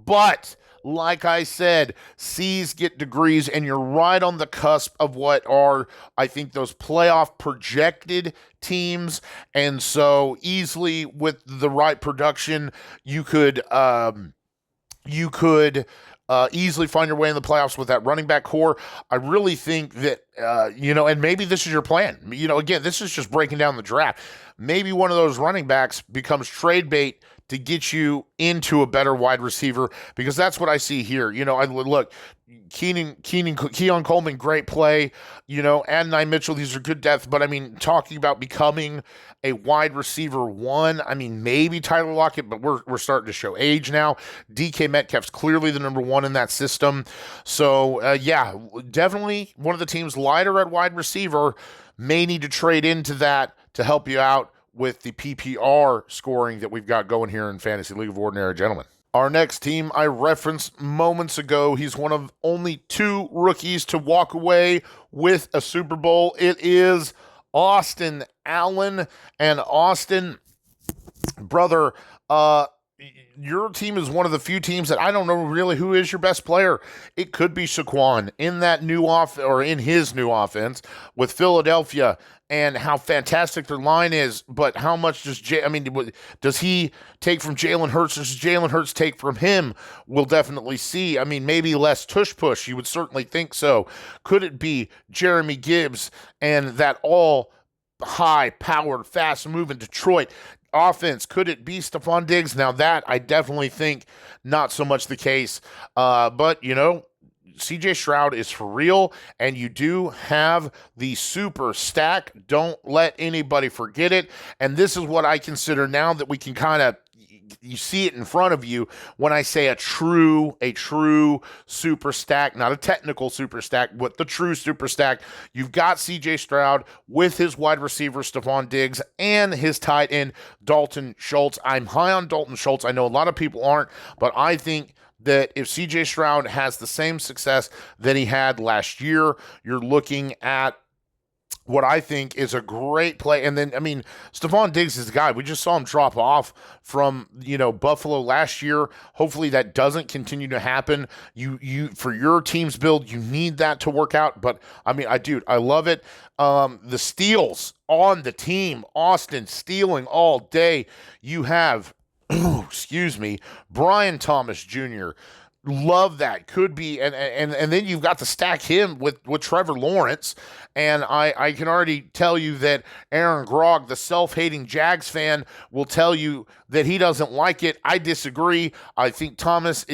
But like I said, C's get degrees, and you're right on the cusp of what are, I think, those playoff projected teams. And so easily with the right production, you could easily find your way in the playoffs with that running back core. I really think that, and maybe this is your plan. Again, this is just breaking down the draft. Maybe one of those running backs becomes trade bait to get you into a better wide receiver, because that's what I see here. Look, Keon Coleman, great play, and Mitchell, these are good depth, but I mean, talking about becoming a wide receiver 1, I mean, maybe Tyler Lockett, but we're starting to show age now. DK Metcalf's clearly the number 1 in that system. So, definitely one of the teams lighter at wide receiver may need to trade into that to help you out with the PPR scoring that we've got going here in Fantasy League of Ordinary Gentlemen. Our next team I referenced moments ago. He's one of only 2 rookies to walk away with a Super Bowl. It is Austin Allen. And Austin, brother, your team is one of the few teams that I don't know really who is your best player. It could be Saquon in that in his new offense with Philadelphia, and how fantastic their line is. But how much does he take from Jalen Hurts? Does Jalen Hurts take from him? We'll definitely see. I mean, maybe less tush push. You would certainly think so. Could it be Jeremy Gibbs and that all high-powered, fast-moving Detroit offense? Could it be Stephon Diggs? Now that I definitely think not so much the case. But CJ Stroud is for real, and you do have the super stack. Don't let anybody forget it. And this is what I consider, now that we can kind of, you see it in front of you, when I say a true super stack, not a technical super stack, but the true super stack. You've got CJ Stroud with his wide receiver Stephon Diggs and his tight end Dalton Schultz. I'm high on Dalton Schultz. I know a lot of people aren't, but I think that if CJ Stroud has the same success that he had last year, you're looking at what I think is a great play. And then, I mean, Stephon Diggs is the guy. We just saw him drop off from, Buffalo last year. Hopefully that doesn't continue to happen. You for your team's build, you need that to work out. But, I mean, I love it. The steals on the team, Austin stealing all day. You have, Brian Thomas Jr., love that. Could be, and then you've got to stack him with Trevor Lawrence, and I can already tell you that Aaron Grogg, the self-hating Jags fan, will tell you that he doesn't like it. I disagree. I think Thomas,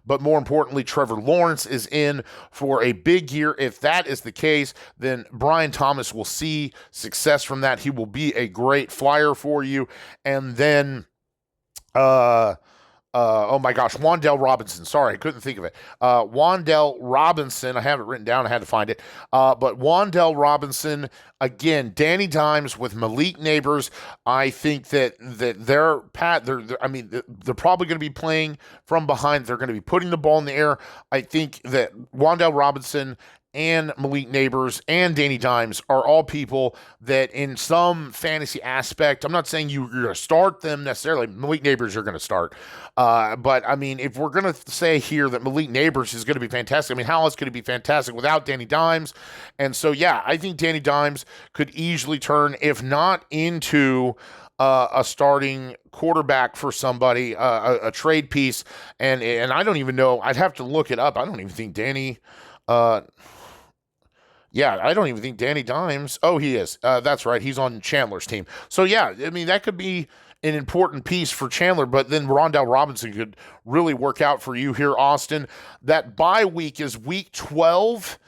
but more importantly, Trevor Lawrence is in for a big year. If that is the case, then Brian Thomas will see success from that. He will be a great flyer for you, and then Wan'Dale Robinson. Sorry, I couldn't think of it. Wan'Dale Robinson. I have it written down. I had to find it. But Wan'Dale Robinson, again, Danny Dimes with Malik Neighbors. I think that they're probably going to be playing from behind. They're going to be putting the ball in the air. I think that Wan'Dale Robinson and Malik Neighbors and Danny Dimes are all people that in some fantasy aspect, I'm not saying you're going to start them necessarily. Malik Neighbors you're going to start. But, I mean, if we're going to say here that Malik Neighbors is going to be fantastic, I mean, how else could it be fantastic without Danny Dimes? And so, yeah, I think Danny Dimes could easily turn, if not into a starting quarterback for somebody, a trade piece, and I don't even know. I'd have to look it up. I don't even think Danny. Uh, yeah, I don't even think Danny Dimes. Oh, he is. That's right. He's on Chandler's team. So yeah, I mean that could be an important piece for Chandler, but then Rondell Robinson could really work out for you here, Austin. That bye week is week 12.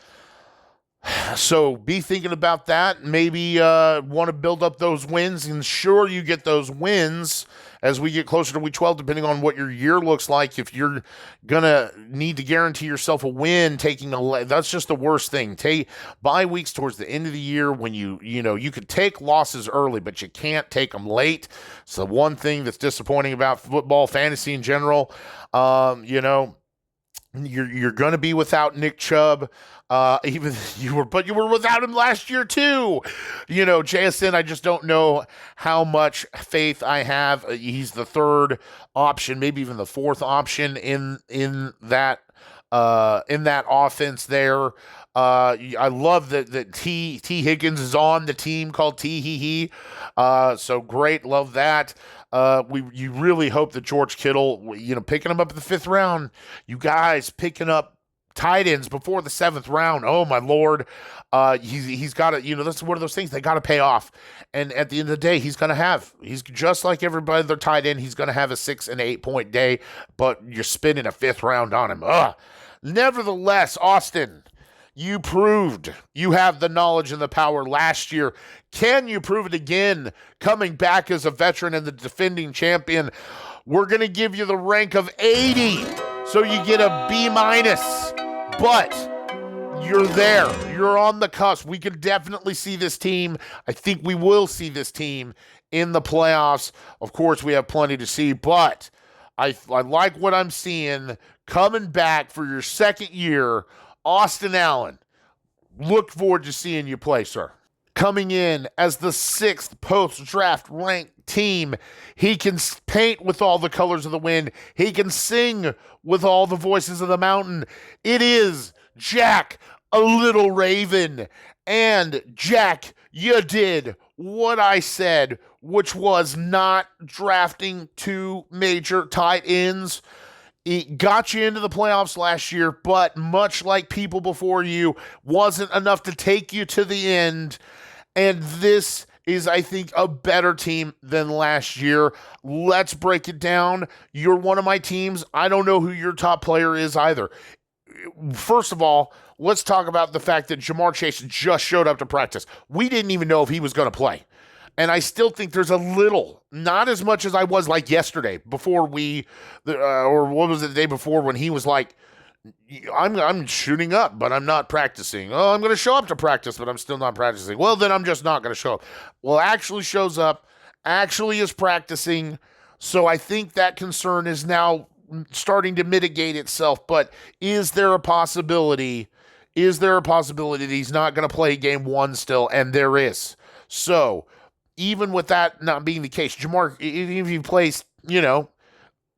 So be thinking about that. Maybe want to build up those wins. Ensure you get those wins as we get closer to week 12, depending on what your year looks like. If you're going to need to guarantee yourself a win, that's just the worst thing. Take bye weeks towards the end of the year when you could take losses early, but you can't take them late. It's the one thing that's disappointing about football fantasy in general. You're going to be without Nick Chubb. Even you were without him last year too. JSN, I just don't know how much faith I have. He's the third option, maybe even the fourth option in that offense there. I love that T Higgins is on the team called T Hee Hee. So great, love that. You really hope that George Kittle, picking him up in the 5th round, you guys picking up tight ends before the 7th round. Oh my Lord. He's got to, that's one of those things they got to pay off. And at the end of the day, he's just like everybody, their tight end. He's going to have a 6 and 8 point day, but you're spending a 5th round on him. Nevertheless, Austin, you proved you have the knowledge and the power last year. Can you prove it again, coming back as a veteran and the defending champion? We're going to give you the rank of 80, so you get a B-, but you're there. You're on the cusp. We can definitely see this team. I think we will see this team in the playoffs. Of course, we have plenty to see, but I like what I'm seeing coming back for your 2nd year. Austin Allen, look forward to seeing you play, sir. Coming in as the 6th post-draft ranked team, he can paint with all the colors of the wind. He can sing with all the voices of the mountain. It is Jack, a little raven. And Jack, you did what I said, which was not drafting 2 major tight ends. It got you into the playoffs last year, but much like people before you, wasn't enough to take you to the end. And this is, I think, a better team than last year. Let's break it down. You're one of my teams. I don't know who your top player is either. First of all, let's talk about the fact that Ja'Marr Chase just showed up to practice. We didn't even know if he was going to play. And I still think there's a little, not as much as I was like yesterday before or what was it, the day before when he was like, I'm shooting up, but I'm not practicing. Oh, I'm going to show up to practice, but I'm still not practicing. Well, then I'm just not going to show up. Well, actually shows up, actually is practicing. So I think that concern is now starting to mitigate itself. But is there a possibility? That he's not going to play game 1 still? And there is. So even with that not being the case, Ja'Marr, even if he plays,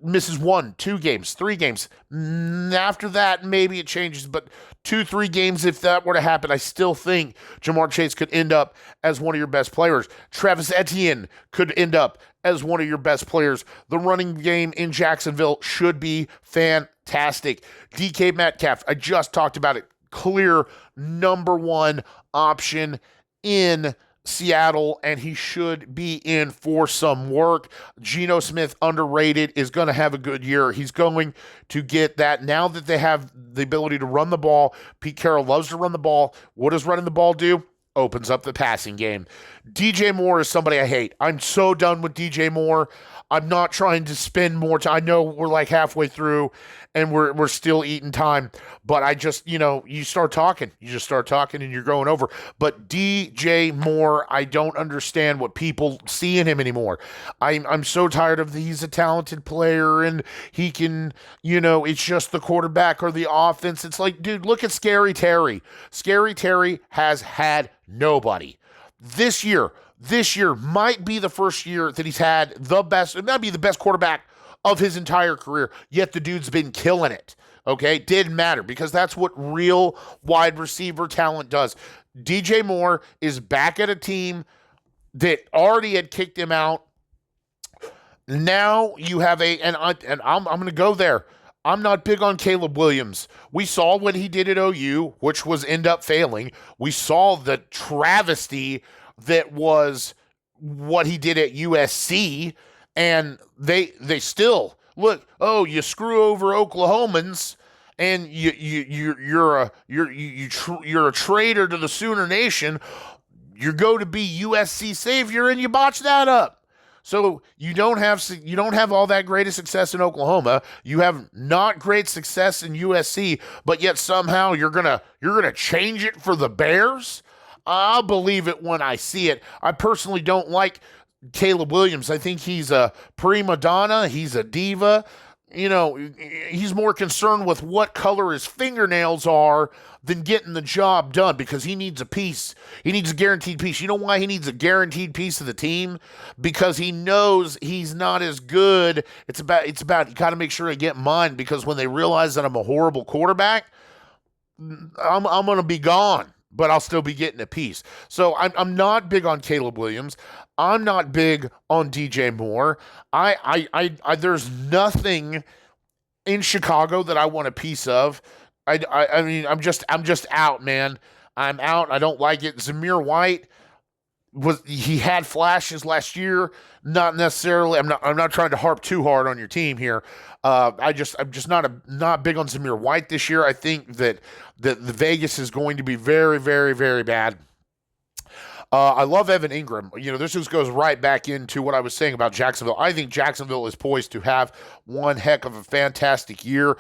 misses 1, 2 games, 3 games. After that, maybe it changes, but 2, 3 games, if that were to happen, I still think Ja'Marr Chase could end up as one of your best players. Travis Etienne could end up as one of your best players. The running game in Jacksonville should be fantastic. DK Metcalf, I just talked about it, clear number 1 option in Seattle, and he should be in for some work. Geno Smith, underrated, is going to have a good year. He's going to get that. Now that they have the ability to run the ball, Pete Carroll loves to run the ball. What does running the ball do? Opens up the passing game. DJ Moore is somebody I hate. I'm so done with DJ Moore. I'm not trying to spend more time. I know we're like halfway through and we're still eating time, but I just, you start talking. You just start talking and you're going over. But DJ Moore, I don't understand what people see in him anymore. I'm so tired of he's a talented player and he can, it's just the quarterback or the offense. It's like, dude, look at Scary Terry. Scary Terry has had nobody. This year might be the first year that he's had the best, it might be the best quarterback of his entire career, yet the dude's been killing it, okay? Didn't matter, because that's what real wide receiver talent does. DJ Moore is back at a team that already had kicked him out Now you have I'm going to go there. I'm not big on Caleb Williams. We saw what he did at OU, which was end up failing. We saw the travesty that was what he did at USC, and they still look. Oh, you screw over Oklahomans, and you're a traitor to the Sooner Nation. You go to be USC savior, and you botch that up. So you don't have all that great of success in Oklahoma. You have not great success in USC, but yet somehow you're gonna change it for the Bears. I'll believe it when I see it. I personally don't like Caleb Williams. I think he's a prima donna. He's a diva. He's more concerned with what color his fingernails are than getting the job done because he needs a piece. He needs a guaranteed piece. You know why he needs a guaranteed piece of the team? Because he knows he's not as good. It's about you got to make sure I get mine because when they realize that I'm a horrible quarterback, I'm going to be gone, but I'll still be getting a piece. So I'm not big on Caleb Williams. I'm not big on DJ Moore. I there's nothing in Chicago that I want a piece of. I mean, I'm just out, man. I'm out. I don't like it. Zamir White he had flashes last year, not necessarily. I'm not trying to harp too hard on your team here. I'm just not big on Zamir White this year. I think that the Vegas is going to be very, very, very bad. I love Evan Ingram. This just goes right back into what I was saying about Jacksonville. I think Jacksonville is poised to have one heck of a fantastic year.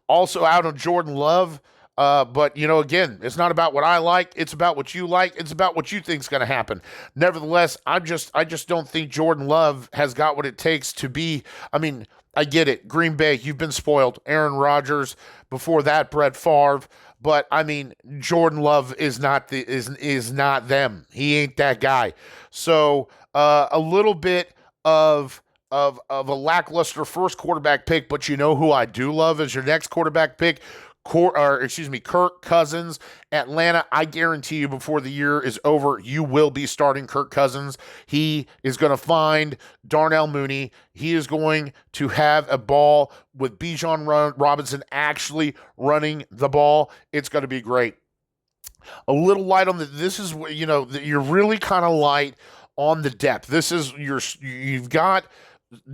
Also out on Jordan Love. But, again, it's not about what I like. It's about what you like. It's about what you think is going to happen. Nevertheless, I just don't think Jordan Love has got what it takes to be. I mean, I get it. Green Bay, you've been spoiled. Aaron Rodgers, before that, Brett Favre. But I mean, Jordan Love is not them. He ain't that guy. So a little bit of a lackluster first quarterback pick, but you know who I do love as your next quarterback pick? Kirk Cousins, Atlanta. I guarantee you before the year is over, you will be starting Kirk Cousins. He is going to find Darnell Mooney. He is going to have a ball with Bijan Robinson actually running the ball. It's going to be great. A little light on this is, you're really kind of light on the depth. This is you've got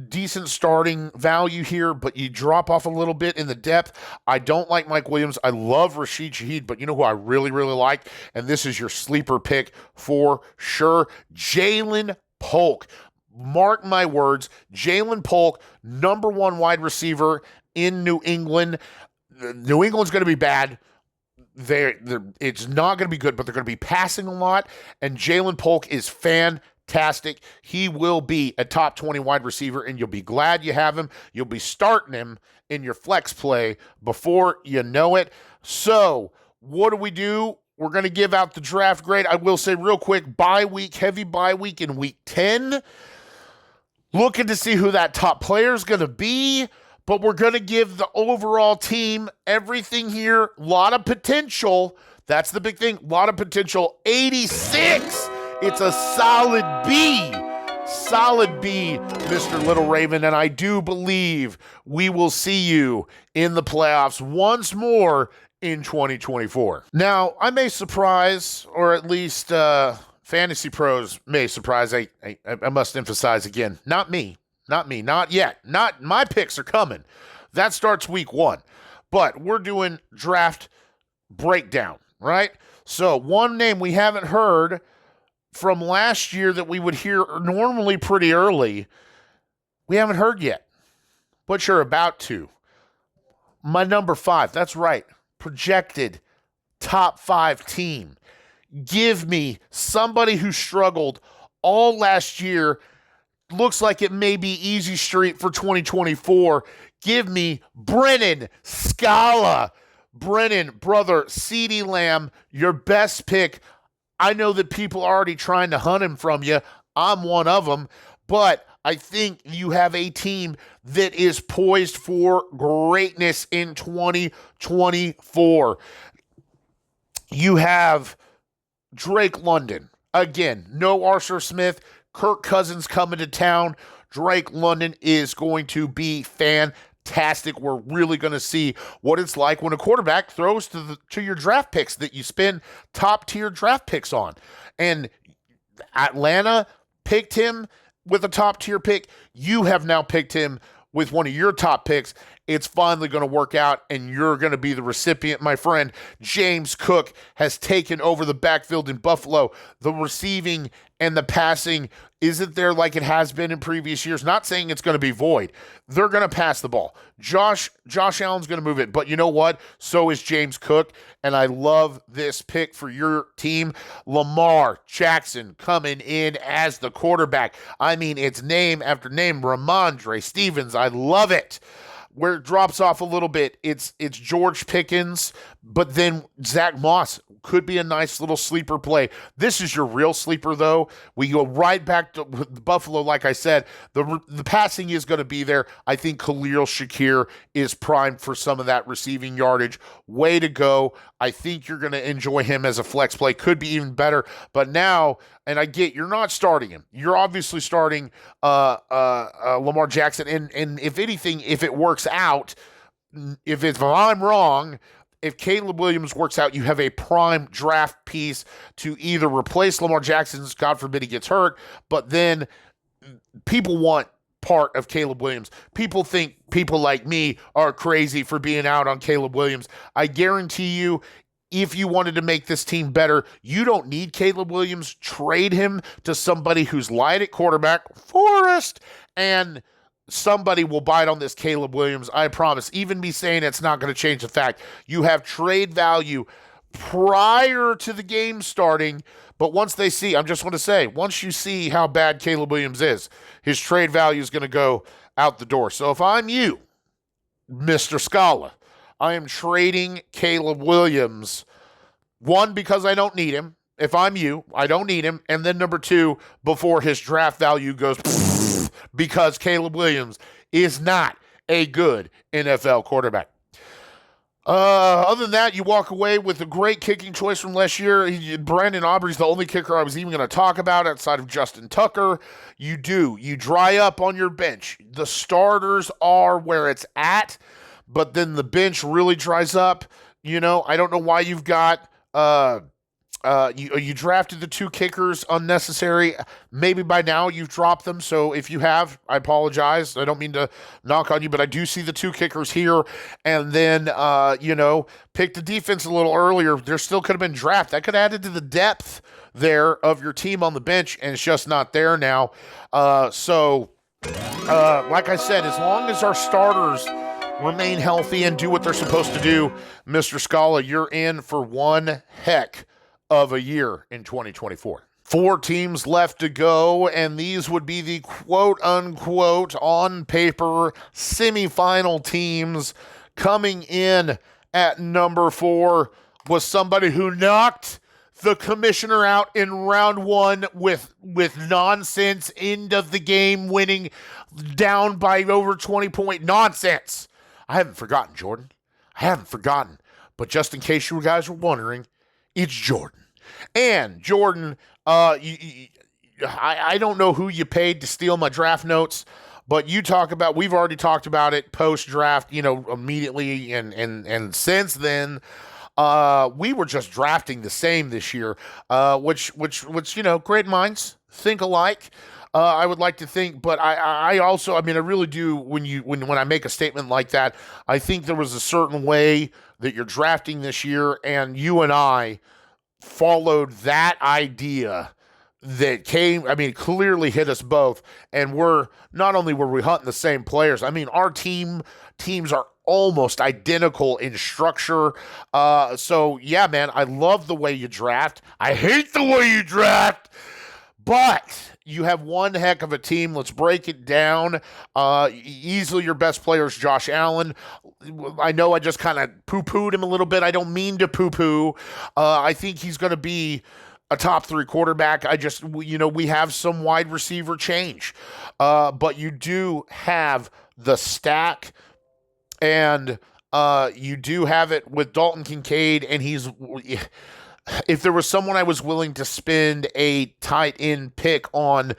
decent starting value here, but you drop off a little bit in the depth. I don't like Mike Williams. I love Rashid Shaheed, but you know who I really, really like? And this is your sleeper pick for sure. Jalen Polk. Mark my words, Jalen Polk, number one wide receiver in New England. New England's going to be bad. It's not going to be good, but they're going to be passing a lot, and Jalen Polk is fantastic. He will be a top 20 wide receiver, and you'll be glad you have him. You'll be starting him in your flex play before you know it. So what do? We're going to give out the draft grade. I will say real quick, heavy bye week in week 10. Looking to see who that top player is going to be, but we're going to give the overall team everything here. A lot of potential. That's the big thing. A lot of potential. 86. It's a solid B, Mr. Little Raven, and I do believe we will see you in the playoffs once more in 2024. Now, I may surprise, or at least Fantasy Pros may surprise. I must emphasize again, not me, not yet. Not my picks are coming. That starts week 1, but we're doing draft breakdown, right? So one name we haven't heard from last year that we would hear normally pretty early, we haven't heard yet, but you're about to. My number 5, that's right, projected top 5 team. Give me somebody who struggled all last year. Looks like it may be easy street for 2024. Give me Brennan Scala. Brennan, brother, CeeDee Lamb, your best pick. I know that people are already trying to hunt him from you. I'm one of them. But I think you have a team that is poised for greatness in 2024. You have Drake London. Again, no Arthur Smith. Kirk Cousins coming to town. Drake London is going to be fantastic. We're really going to see what it's like when a quarterback throws to your draft picks that you spend top tier draft picks on. And Atlanta picked him with a top tier pick. You have now picked him with one of your top picks. It's finally going to work out, and you're going to be the recipient, my friend. James Cook has taken over the backfield in Buffalo. The receiving and the passing isn't there like it has been in previous years. Not saying it's going to be void. They're going to pass the ball. Josh Allen's going to move it, but you know what? So is James Cook, and I love this pick for your team. Lamar Jackson coming in as the quarterback. I mean, it's name after name. Ramondre Stevens. I love it. Where it drops off a little bit, it's George Pickens, but then Zach Moss could be a nice little sleeper play. This is your real sleeper, though. We go right back to Buffalo, like I said. The passing is going to be there. I think Khalil Shakir is primed for some of that receiving yardage. Way to go. I think you're going to enjoy him as a flex play. Could be even better. But now, and I get you're not starting him. You're obviously starting Lamar Jackson. And if anything, if it works out, if I'm wrong, if Caleb Williams works out, you have a prime draft piece to either replace Lamar Jackson's, God forbid he gets hurt, but then people want part of Caleb Williams. People think people like me are crazy for being out on Caleb Williams. I guarantee you, if you wanted to make this team better, you don't need Caleb Williams. Trade him to somebody who's light at quarterback, Forrest, and somebody will bite on this Caleb Williams. I promise. Even me saying it's not going to change the fact you have trade value prior to the game starting. But once they see, I'm just going to say, once you see how bad Caleb Williams is, his trade value is going to go out the door. So if I'm you, Mr. Scala, I am trading Caleb Williams. One, because I don't need him. If I'm you, I don't need him. And then number two, before his draft value goes because Caleb Williams is not a good NFL quarterback. Other than that, you walk away with a great kicking choice from last year. Brandon Aubrey's the only kicker I was even going to talk about outside of Justin Tucker. You dry up on your bench. The starters are where it's at, but then the bench really dries up. I don't know why you've got you drafted the two kickers unnecessary. Maybe by now you've dropped them. So if you have, I apologize. I don't mean to knock on you, but I do see the two kickers here. And then, pick the defense a little earlier. There still could have been draft. That could have added to the depth there of your team on the bench, and it's just not there now. Like I said, as long as our starters remain healthy and do what they're supposed to do, Mr. Scala, you're in for one heck of a year in 2024. 4 teams left to go, and these would be the quote-unquote on paper semifinal teams. Coming in at number 4 was somebody who knocked the commissioner out in round 1 with nonsense, end of the game winning down by over 20-point nonsense. I haven't forgotten, Jordan. I haven't forgotten. But just in case you guys were wondering, it's Jordan. And Jordan, I don't know who you paid to steal my draft notes, but we've already talked about it post-draft, immediately and since then. We were just drafting the same this year, which great minds think alike. I would like to think, but I also, I really do, when I make a statement like that, I think there was a certain way that you're drafting this year, and you and I followed that idea that clearly hit us both, and not only were we hunting the same players, our teams are almost identical in structure. So yeah, man, I love the way you draft. I hate the way you draft, but you have one heck of a team. Let's break it down. Easily your best player is Josh Allen. I know I just kind of poo-pooed him a little bit. I don't mean to poo-poo. I think he's going to be a top 3 quarterback. We have some wide receiver change. But you do have the stack, and you do have it with Dalton Kincaid, and if there was someone I was willing to spend a tight end pick on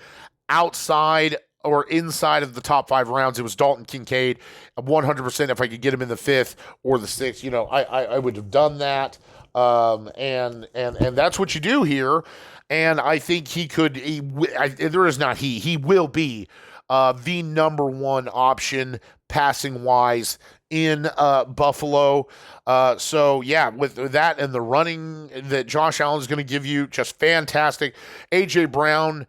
outside or inside of the top 5 rounds. It was Dalton Kincaid, 100%. If I could get him in the 5th or the 6th, I would have done that. And that's what you do here. And I think he could. He will be the number one option passing wise in Buffalo. So yeah, with that and the running that Josh Allen is going to give you, just fantastic. AJ Brown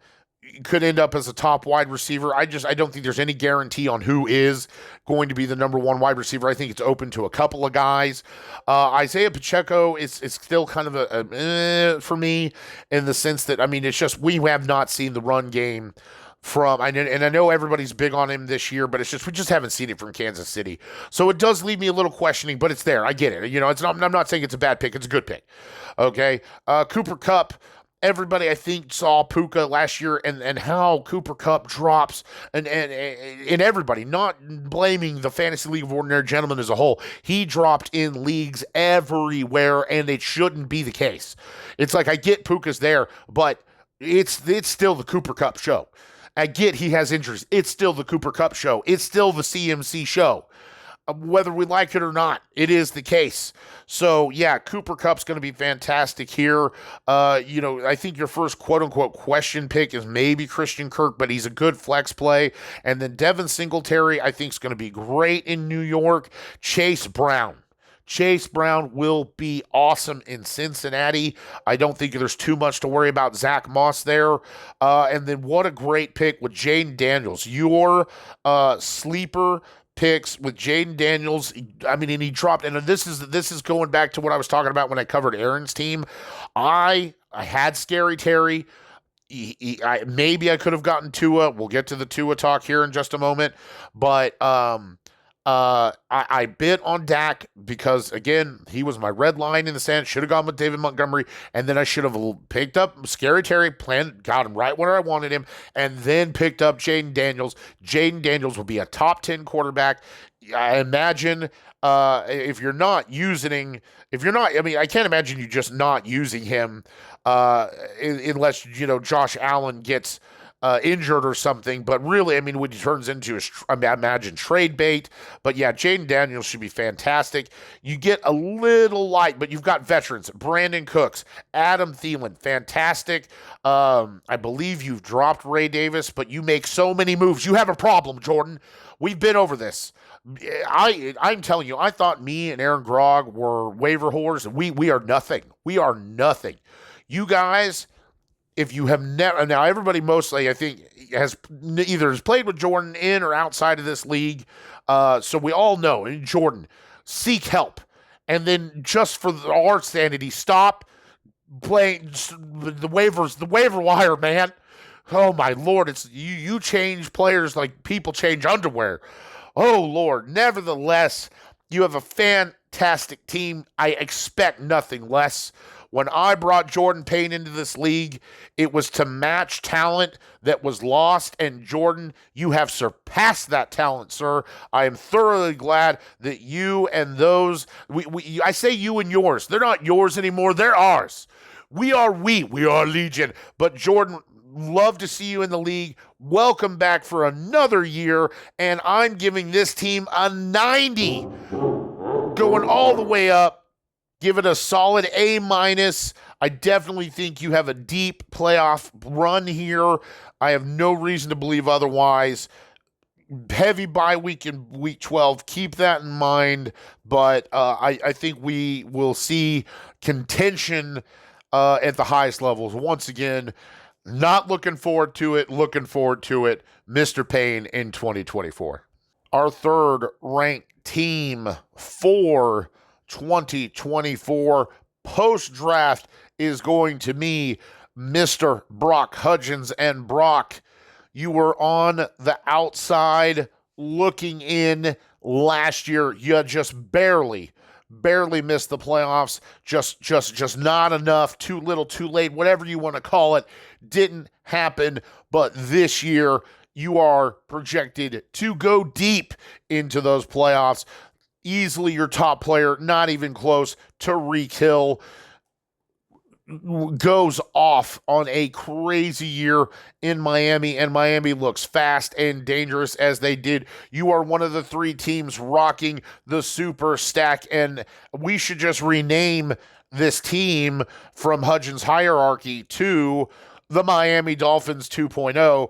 could end up as a top wide receiver. I don't think there's any guarantee on who is going to be the number one wide receiver. I think it's open to a couple of guys. Isaiah Pacheco is still kind of a for me, in the sense that, I mean, it's just we have not seen the run game from, and I know everybody's big on him this year, but it's just we just haven't seen it from Kansas City. So it does leave me a little questioning, but it's there. I get it. It's not. I'm not saying it's a bad pick. It's a good pick. Okay, Cooper Kupp. Everybody, I think, saw Puka last year and how Cooper Kupp drops, and everybody, not blaming the Fantasy League of Ordinary Gentlemen as a whole. He dropped in leagues everywhere, and it shouldn't be the case. It's like, I get Puka's there, but it's still the Cooper Kupp show. I get he has injuries. It's still the Cooper Kupp show. It's still the CMC show. Whether we like it or not, it is the case. So, yeah, Cooper Kupp's going to be fantastic here. I think your first quote-unquote question pick is maybe Christian Kirk, but he's a good flex play. And then Devin Singletary, I think, is going to be great in New York. Chase Brown will be awesome in Cincinnati. I don't think there's too much to worry about Zach Moss there. And then what a great pick with Jaden Daniels. Your sleeper picks with Jaden Daniels. I mean, and he dropped, and this is going back to what I was talking about when I covered Aaron's team. I had Scary Terry. Maybe I could have gotten Tua. We'll get to the Tua talk here in just a moment. But I bit on Dak because, again, he was my red line in the sand. Should have gone with David Montgomery, and then I should have picked up Scary Terry, got him right where I wanted him, and then picked up Jaden Daniels. Jaden Daniels will be a top 10 quarterback. I imagine if you're not, I mean, I can't imagine you just not using him unless, Josh Allen gets injured or something, but really, I mean, what he turns into is, I imagine, trade bait. But yeah, Jaden Daniels should be fantastic. You get a little light, but you've got veterans: Brandon Cooks, Adam Thielen, fantastic. I believe you've dropped Ray Davis, but you make so many moves. You have a problem, Jordan. We've been over this. I'm telling you, I thought me and Aaron Grog were waiver whores. We are nothing. We are nothing. You guys, if you have never, now everybody mostly, I think, has played with Jordan in or outside of this league. So we all know, and Jordan, seek help. And then just for our sanity, stop playing the waiver wire, man. Oh my Lord, it's you change players like people change underwear. Oh Lord. Nevertheless, you have a fantastic team. I expect nothing less. When I brought Jordan Payne into this league, it was to match talent that was lost, and Jordan, you have surpassed that talent, sir. I am thoroughly glad that you and those, I say you and yours, they're not yours anymore, they're ours. We are Legion. But Jordan, love to see you in the league. Welcome back for another year, and I'm giving this team a 90, going all the way up. Give it a solid A-. I definitely think you have a deep playoff run here. I have no reason to believe otherwise. Heavy bye week in week 12. Keep that in mind. But I think we will see contention at the highest levels. Once again, not looking forward to it. Looking forward to it. Mr. Payne in 2024. Our third ranked team for 2024 post-draft is going to be Mr. Brock Hudgens. And Brock, you were on the outside looking in last year. You just barely missed the playoffs. Just not enough, too little, too late, whatever you want to call it. Didn't happen. But this year, you are projected to go deep into those playoffs. Easily your top player, not even close. Tyreek Hill, goes off on a crazy year in Miami, and Miami looks fast and dangerous as they did. You are one of the three teams rocking the super stack, and we should just rename this team from Hudgens hierarchy to the Miami Dolphins 2.0,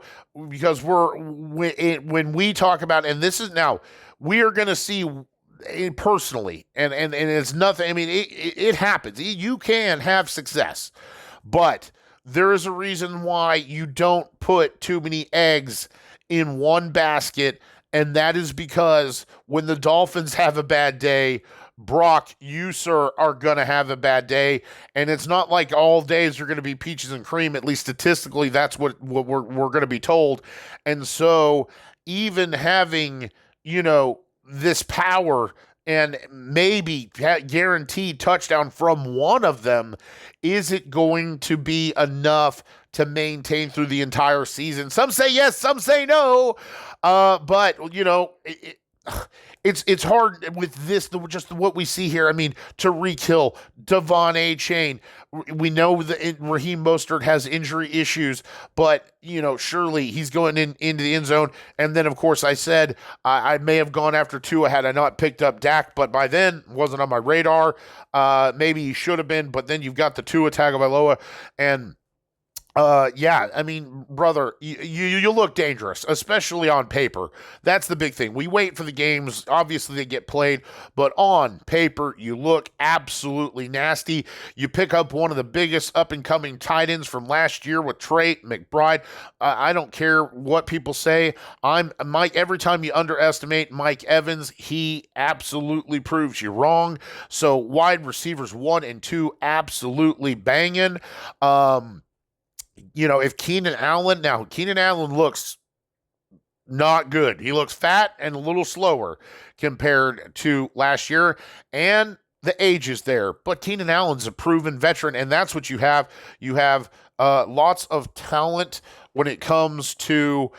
because when we talk about, and this is now, we are going to see personally, and it's nothing. I mean, it happens. You can have success, but there is a reason why you don't put too many eggs in one basket, and that is because when the Dolphins have a bad day, Brock, you, sir, are going to have a bad day. And it's not like all days are going to be peaches and cream. At least statistically, that's what we're going to be told. And so even having, this power and maybe guaranteed touchdown from one of them, is it going to be enough to maintain through the entire season? Some say yes, some say no. But, it's hard with this, just what we see here. I mean, Tyreek Hill, Devon Achane. We know that Raheem Mostert has injury issues, but, surely he's going into the end zone. And then, of course, I said I may have gone after Tua had I not picked up Dak, but by then wasn't on my radar. Maybe he should have been, but then you've got the Tua Tagovailoa, and I mean, brother, you look dangerous, especially on paper. That's the big thing. We wait for the games. Obviously, they get played, but on paper, you look absolutely nasty. You pick up one of the biggest up-and-coming tight ends from last year with Trey McBride. I don't care what people say. Mike. Every time you underestimate Mike Evans, he absolutely proves you wrong. So wide receivers 1 and 2 absolutely banging. If Keenan Allen looks not good. He looks fat and a little slower compared to last year, and the age is there. But Keenan Allen's a proven veteran, and that's what you have. You have lots of talent when it comes to,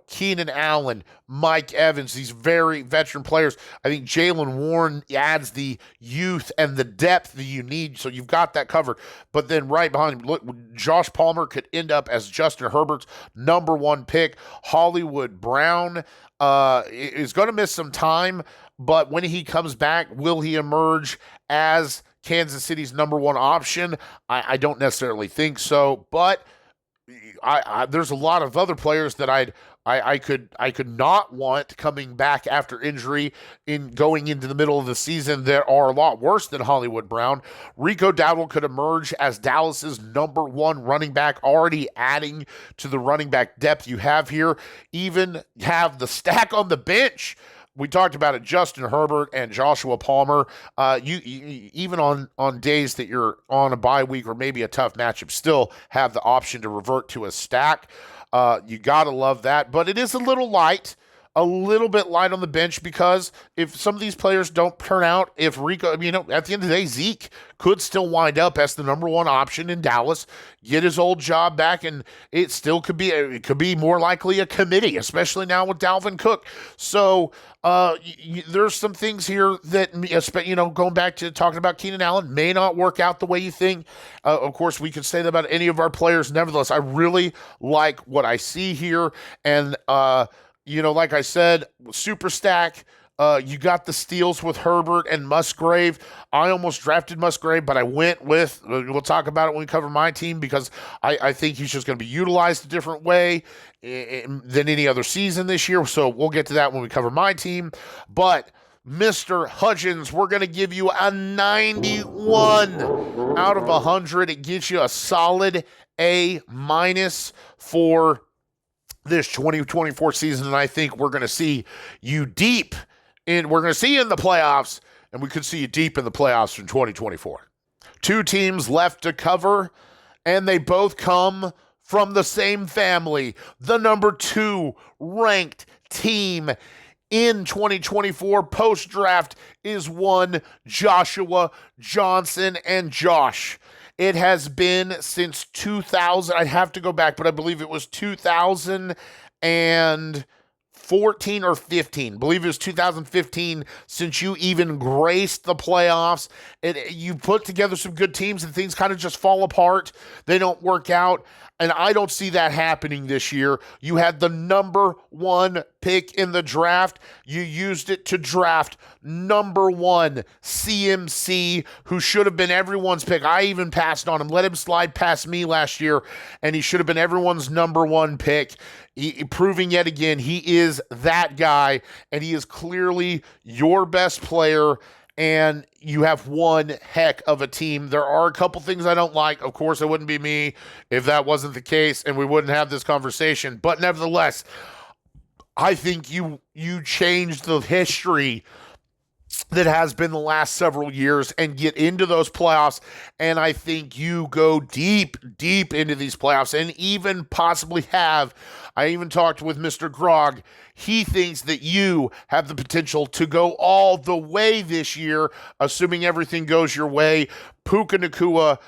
Keenan Allen, Mike Evans, these very veteran players. I think Jaylen Warren adds the youth and the depth that you need, so you've got that covered. But then right behind him, look, Josh Palmer could end up as Justin Herbert's number 1 pick. Hollywood Brown is going to miss some time, but when he comes back, will he emerge as Kansas City's number 1 option? I don't necessarily think so, but there's a lot of other players that I could not want coming back after injury in going into the middle of the season that are a lot worse than Hollywood Brown. Rico Dowdle could emerge as Dallas's number 1 running back, already adding to the running back depth you have here. Even have the stack on the bench. We talked about it, Justin Herbert and Joshua Palmer. You even on days that you're on a bye week or maybe a tough matchup, still have the option to revert to a stack. You got to love that. But it is a little bit light on the bench, because if some of these players don't turn out, if Rico, at the end of the day, Zeke could still wind up as the number 1 option in Dallas, get his old job back, and it still could be more likely a committee, especially now with Dalvin Cook. So there's some things here that, going back to talking about Keenan Allen, may not work out the way you think. Of course, we could say that about any of our players. Nevertheless, I really like what I see here, and like I said, super stack. You got the steals with Herbert and Musgrave. I almost drafted Musgrave, but I went with, we'll talk about it when we cover my team, because I think he's just going to be utilized a different way than any other season this year. So we'll get to that when we cover my team. But Mr. Hudgens, we're going to give you a 91 out of 100. It gets you a solid A- for this 2024 season, and I think we're going to see you deep in. We're going to see you in the playoffs, and we could see you deep in the playoffs in 2024. 2 teams left to cover, and they both come from the same family. The number 2 ranked team in 2024 post-draft is one Joshua Johnson. And Josh, it has been since 2000. I'd have to go back, but I believe it was 2005 14 or 15. I believe it was 2015 since you even graced the playoffs. You put together some good teams and things kind of just fall apart. They don't work out. And I don't see that happening this year. You had the number one pick in the draft. You used it to draft number one CMC, who should have been everyone's pick. I even passed on him, let him slide past me last year, and he should have been everyone's number one pick. Proving yet again, he is that guy, and he is clearly your best player. And you have one heck of a team. There are a couple things I don't like. Of course, it wouldn't be me if that wasn't the case, and we wouldn't have this conversation. But nevertheless, I think you changed the history that has been the last several years and get into those playoffs. And I think you go deep into these playoffs and even possibly have. I even talked with Mr. Grog. He thinks that you have the potential to go all the way this year, assuming everything goes your way. Puka Nacua,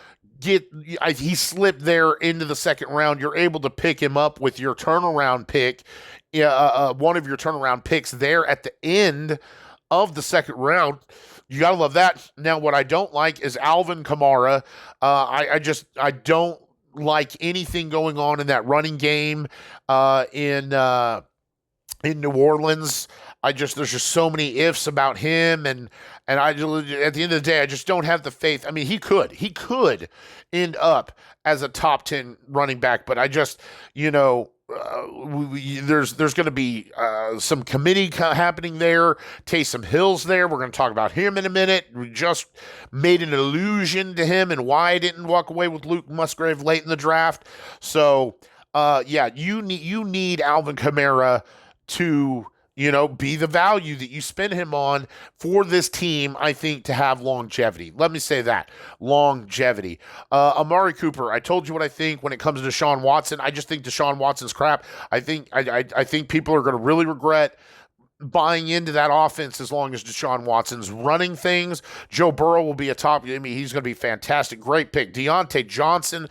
he slipped there into the second round. You're able to pick him up with your turnaround pick, one of your turnaround picks there at the end of the second round. You got to love that. Now, what I don't like is Alvin Kamara. I don't like anything going on in that running game in New Orleans. There's just so many ifs about him, and at the end of the day, I just don't have the faith. I mean, he could end up as a top 10 running back, but I just, there's going to be some committee happening there. Taysom Hill's there. We're going to talk about him in a minute. We just made an allusion to him and why I didn't walk away with Luke Musgrave late in the draft. So, you need Alvin Kamara to be the value that you spend him on for this team, I think, to have longevity. Let me say that. Longevity. Amari Cooper, I told you what I think when it comes to Deshaun Watson. I just think Deshaun Watson's crap. I think people are going to really regret buying into that offense as long as Deshaun Watson's running things. Joe Burrow will be he's going to be fantastic. Great pick. Deontay Johnson,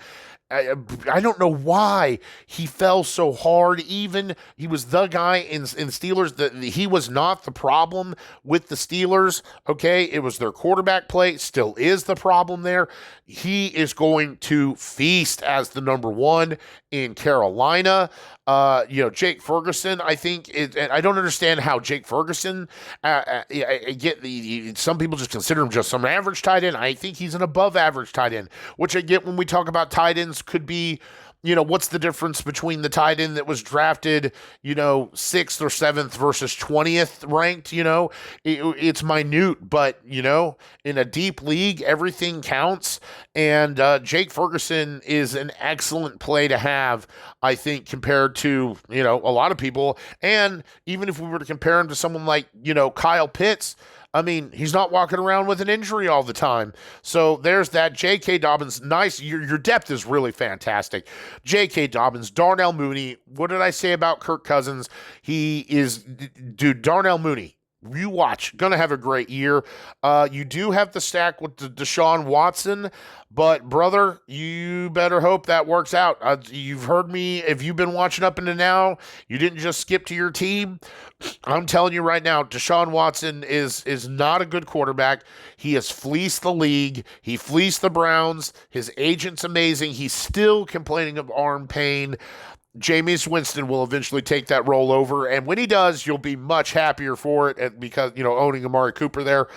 I don't know why he fell so hard. Even he was the guy in Steelers. He was not the problem with the Steelers. Okay, it was their quarterback play. Still is the problem there. He is going to feast as the number one in Carolina. Jake Ferguson, I think, I don't understand how Jake Ferguson, I get some people just consider him just some average tight end. I think he's an above average tight end, which I get when we talk about tight ends could be, what's the difference between the tight end that was drafted, 6th or 7th versus 20th ranked, it's minute, but, in a deep league, everything counts. And Jake Ferguson is an excellent play to have, I think, compared to, a lot of people. And even if we were to compare him to someone like, Kyle Pitts, I mean, he's not walking around with an injury all the time. So there's that. J.K. Dobbins, nice. Your depth is really fantastic. J.K. Dobbins, Darnell Mooney. What did I say about Kirk Cousins? Darnell Mooney. You watch. Going to have a great year. You do have the stack with Deshaun Watson, but, brother, you better hope that works out. You've heard me. If you've been watching up into now, you didn't just skip to your team. I'm telling you right now, Deshaun Watson is not a good quarterback. He has fleeced the league. He fleeced the Browns. His agent's amazing. He's still complaining of arm pain. Jameis Winston will eventually take that role over, and when he does, you'll be much happier for it because, owning Amari Cooper there.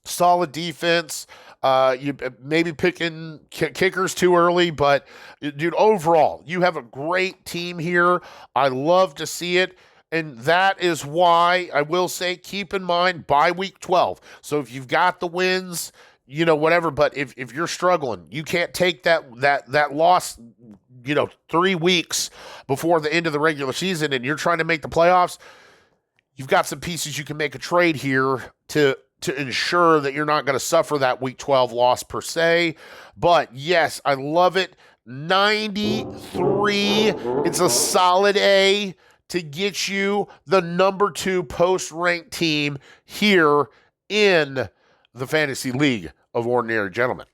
Solid defense. You maybe picking kickers too early, but, dude, overall, you have a great team here. I love to see it. And that is why I will say, keep in mind, by week 12. So if you've got the wins, whatever, but if you're struggling, you can't take that loss, 3 weeks before the end of the regular season and you're trying to make the playoffs. You've got some pieces you can make a trade here to ensure that you're not going to suffer that week 12 loss per se. But yes, I love it. 93. It's a solid A to get you the number 2 post-ranked team here in the Fantasy League of Ordinary Gentlemen.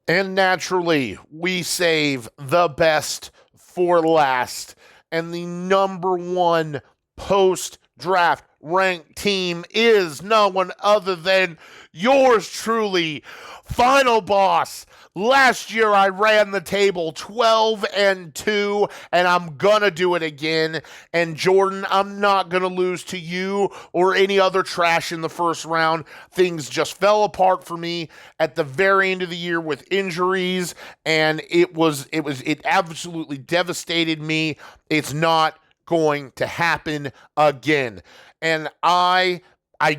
And naturally, we save the best for last. and the number one post-draft ranked team is no one other than yours truly, Final Boss. Last year I ran the table 12-2, and I'm gonna do it again. And Jordan, I'm not gonna lose to you or any other trash in the first round. Things just fell apart for me at the very end of the year with injuries, and it absolutely devastated me. It's not going to happen again. And I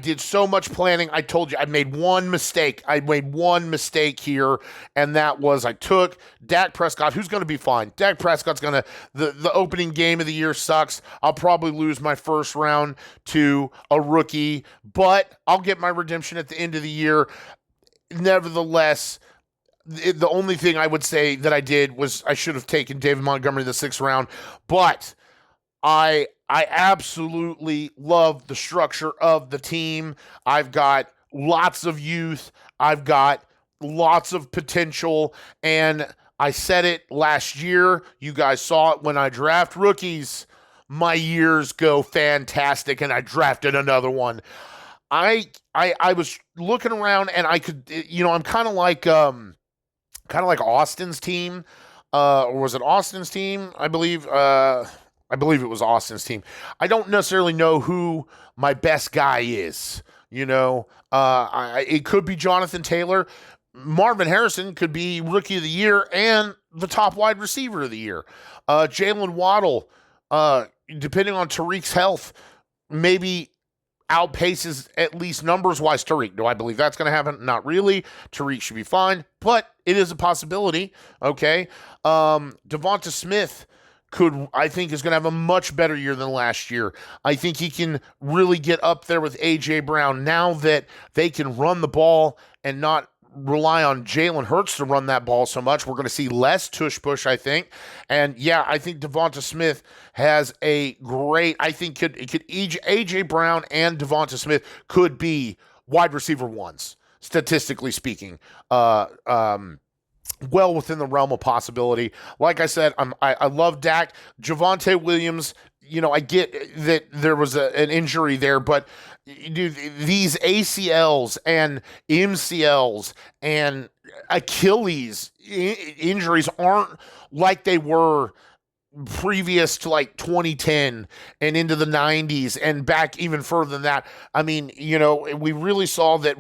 did so much planning. I told you I made one mistake. I made one mistake here, and that was I took Dak Prescott, who's going to be fine. Dak Prescott's going to, the opening game of the year sucks. I'll probably lose my first round to a rookie, but I'll get my redemption at the end of the year. Nevertheless, the only thing I would say that I did was I should have taken David Montgomery in the 6th round, but I absolutely love the structure of the team. I've got lots of youth. I've got lots of potential. And I said it last year. You guys saw it when I draft rookies. My years go fantastic, and I drafted another one. I was looking around, and I could, I'm kind of like Austin's team. Or was it Austin's team? I believe it was Austin's team. I don't necessarily know who my best guy is. It could be Jonathan Taylor. Marvin Harrison could be Rookie of the Year and the top wide receiver of the year. Jalen Waddle, depending on Tariq's health, maybe outpaces, at least numbers-wise, Tariq. Do I believe that's going to happen? Not really. Tariq should be fine, but it is a possibility, okay? Devonta Smith I think is going to have a much better year than last year. I think he can really get up there with A.J. Brown now that they can run the ball and not rely on Jalen Hurts to run that ball so much. We're going to see less tush-push, I think. And, yeah, I think Devonta Smith has a great – I think A.J. Brown and Devonta Smith could be wide receiver ones, statistically speaking. Well within the realm of possibility. Like I said, I love Dak. Javonte Williams, I get that there was an injury there, but dude, these ACLs and MCLs and Achilles injuries aren't like they were previous to like 2010 and into the 90s and back even further than that. I mean, we really saw that,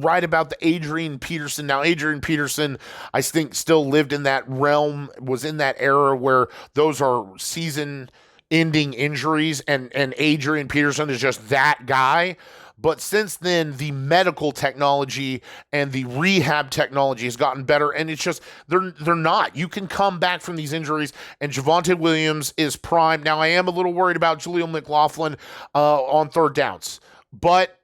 right about the Adrian Peterson. Now, Adrian Peterson, I think, still lived in that realm, was in that era where those are season-ending injuries, and Adrian Peterson is just that guy. But since then, the medical technology and the rehab technology has gotten better, and it's just they're not. You can come back from these injuries, and Javonte Williams is prime. Now, I am a little worried about Jaleel McLaughlin on third downs, but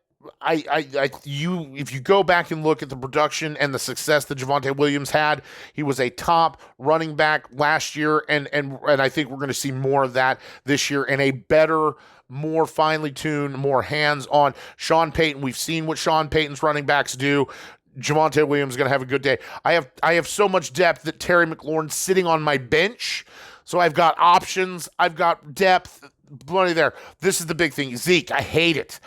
if you go back and look at the production and the success that Javonte Williams had, he was a top running back last year, and I think we're going to see more of that this year, and a better, more finely tuned, more hands-on Sean Payton. We've seen what Sean Payton's running backs do. Javonte Williams is going to have a good day. I have so much depth that Terry McLaurin's sitting on my bench, so I've got options. I've got depth, plenty there. This is the big thing. Zeke, I hate it.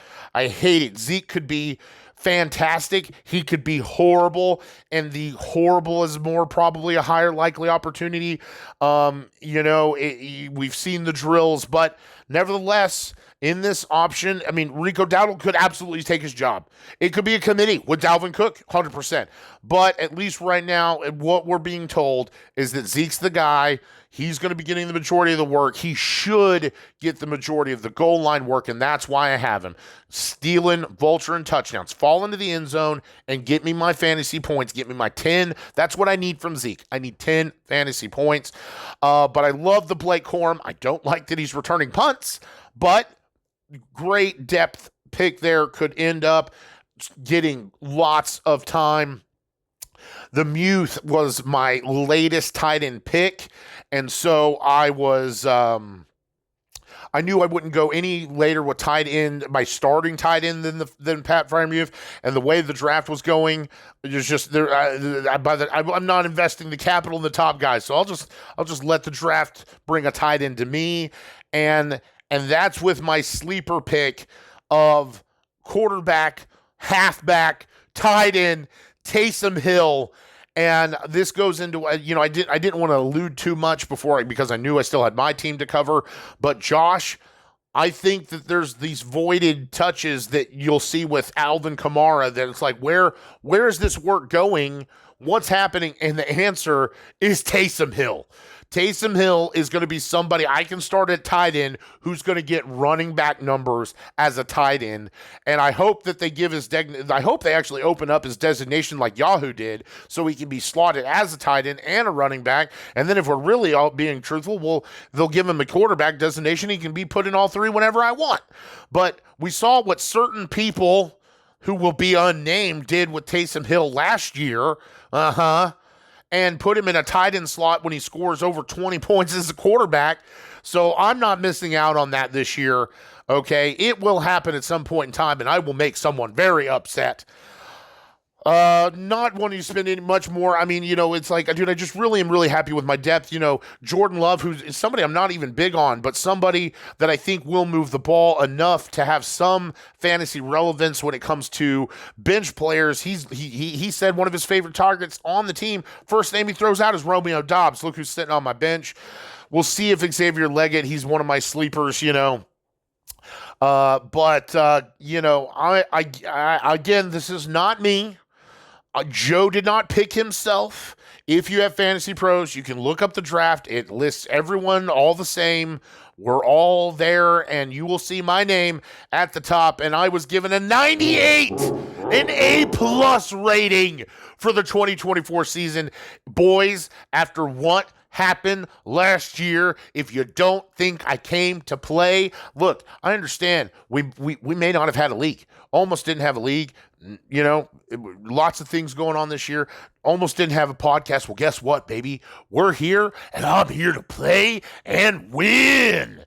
Zeke could be fantastic. He could be horrible, and the horrible is more probably a higher likely opportunity. We've seen the drills, but nevertheless, in this option, I mean, Rico Dowdle could absolutely take his job. It could be a committee with Dalvin Cook, 100%. But at least right now, what we're being told is that Zeke's the guy. He's going to be getting the majority of the work. He should get the majority of the goal line work, and that's why I have him. Stealing, vulture, and touchdowns. Fall into the end zone and get me my fantasy points. Get me my 10. That's what I need from Zeke. I need 10 fantasy points. But I love the Blake Corum. I don't like that he's returning punts, but great depth pick there. Could end up getting lots of time. The Muth was my latest tight end pick, and so I was I knew I wouldn't go any later with tight end, my starting tight end than Pat Freiermuth, and the way the draft was going, there's just there. I'm not investing the capital in the top guys, so I'll just let the draft bring a tight end to me, and that's with my sleeper pick of quarterback, halfback, tight end, Taysom Hill. And this goes into, I didn't want to allude too much because I knew I still had my team to cover. But Josh, I think that there's these voided touches that you'll see with Alvin Kamara that it's like, where is this work going? What's happening? And the answer is Taysom Hill. Taysom Hill is going to be somebody I can start at tight end who's going to get running back numbers as a tight end. And I hope that I hope they actually open up his designation like Yahoo did so he can be slotted as a tight end and a running back. And then if we're really all being truthful, they'll give him a quarterback designation. He can be put in all three whenever I want. But we saw what certain people who will be unnamed did with Taysom Hill last year. And put him in a tight end slot when he scores over 20 points as a quarterback. So I'm not missing out on that this year, okay? It will happen at some point in time, and I will make someone very upset. Not wanting to spend any much more. I mean, it's like, dude, I just really am really happy with my depth. Jordan Love, who's somebody I'm not even big on, but somebody that I think will move the ball enough to have some fantasy relevance when it comes to bench players. He said one of his favorite targets on the team, first name he throws out is Romeo Doubs. Look who's sitting on my bench. We'll see if Xavier Leggett, he's one of my sleepers, again, this is not me. Joe did not pick himself. If you have Fantasy Pros, you can look up the draft. It lists everyone all the same. We're all there, and you will see my name at the top. And I was given a 98, an A+ rating for the 2024 season. Boys, after what happened last year, if you don't think I came to play, look, I understand we may not have had a league. Almost didn't have a league. Lots of things going on this year. Almost didn't have a podcast. Well, guess what, baby? We're here, and I'm here to play and win.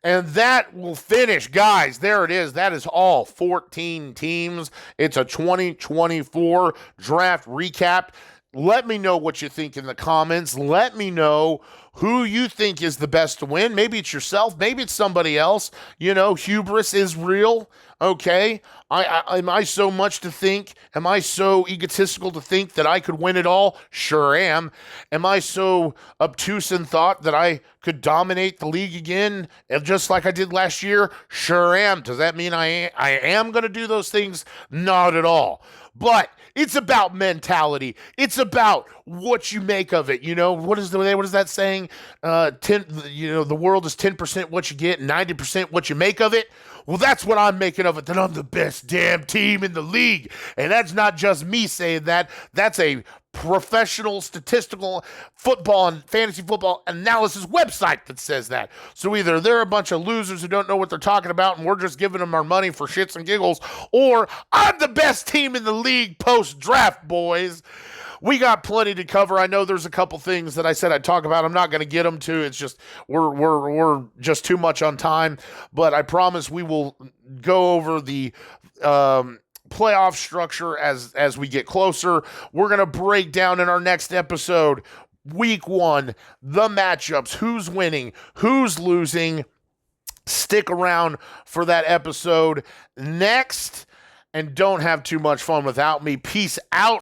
And that will finish, guys. There it is. That is all 14 teams. It's a 2024 draft recap. Let me know what you think in the comments. Let me know who you think is the best to win. Maybe it's yourself. Maybe it's somebody else. Hubris is real. Okay. Am I so much to think? Am I so egotistical to think that I could win it all? Sure am. Am I so obtuse in thought that I could dominate the league again, just like I did last year? Sure am. Does that mean I am going to do those things? Not at all. But it's about mentality. It's about what you make of it. What is that saying? The world is 10% what you get, 90% what you make of it. Well, that's what I'm making of it, that I'm the best damn team in the league. And that's not just me saying that. That's a professional statistical football and fantasy football analysis website that says that. So either they're a bunch of losers who don't know what they're talking about and we're just giving them our money for shits and giggles, or I'm the best team in the league post-draft, boys. We got plenty to cover. I know there's a couple things that I said I'd talk about. I'm not going to get them to. It's just we're just too much on time. But I promise we will go over the playoff structure as we get closer. We're going to break down in our next episode, week 1, the matchups, who's winning, who's losing. Stick around for that episode next, and don't have too much fun without me. Peace out.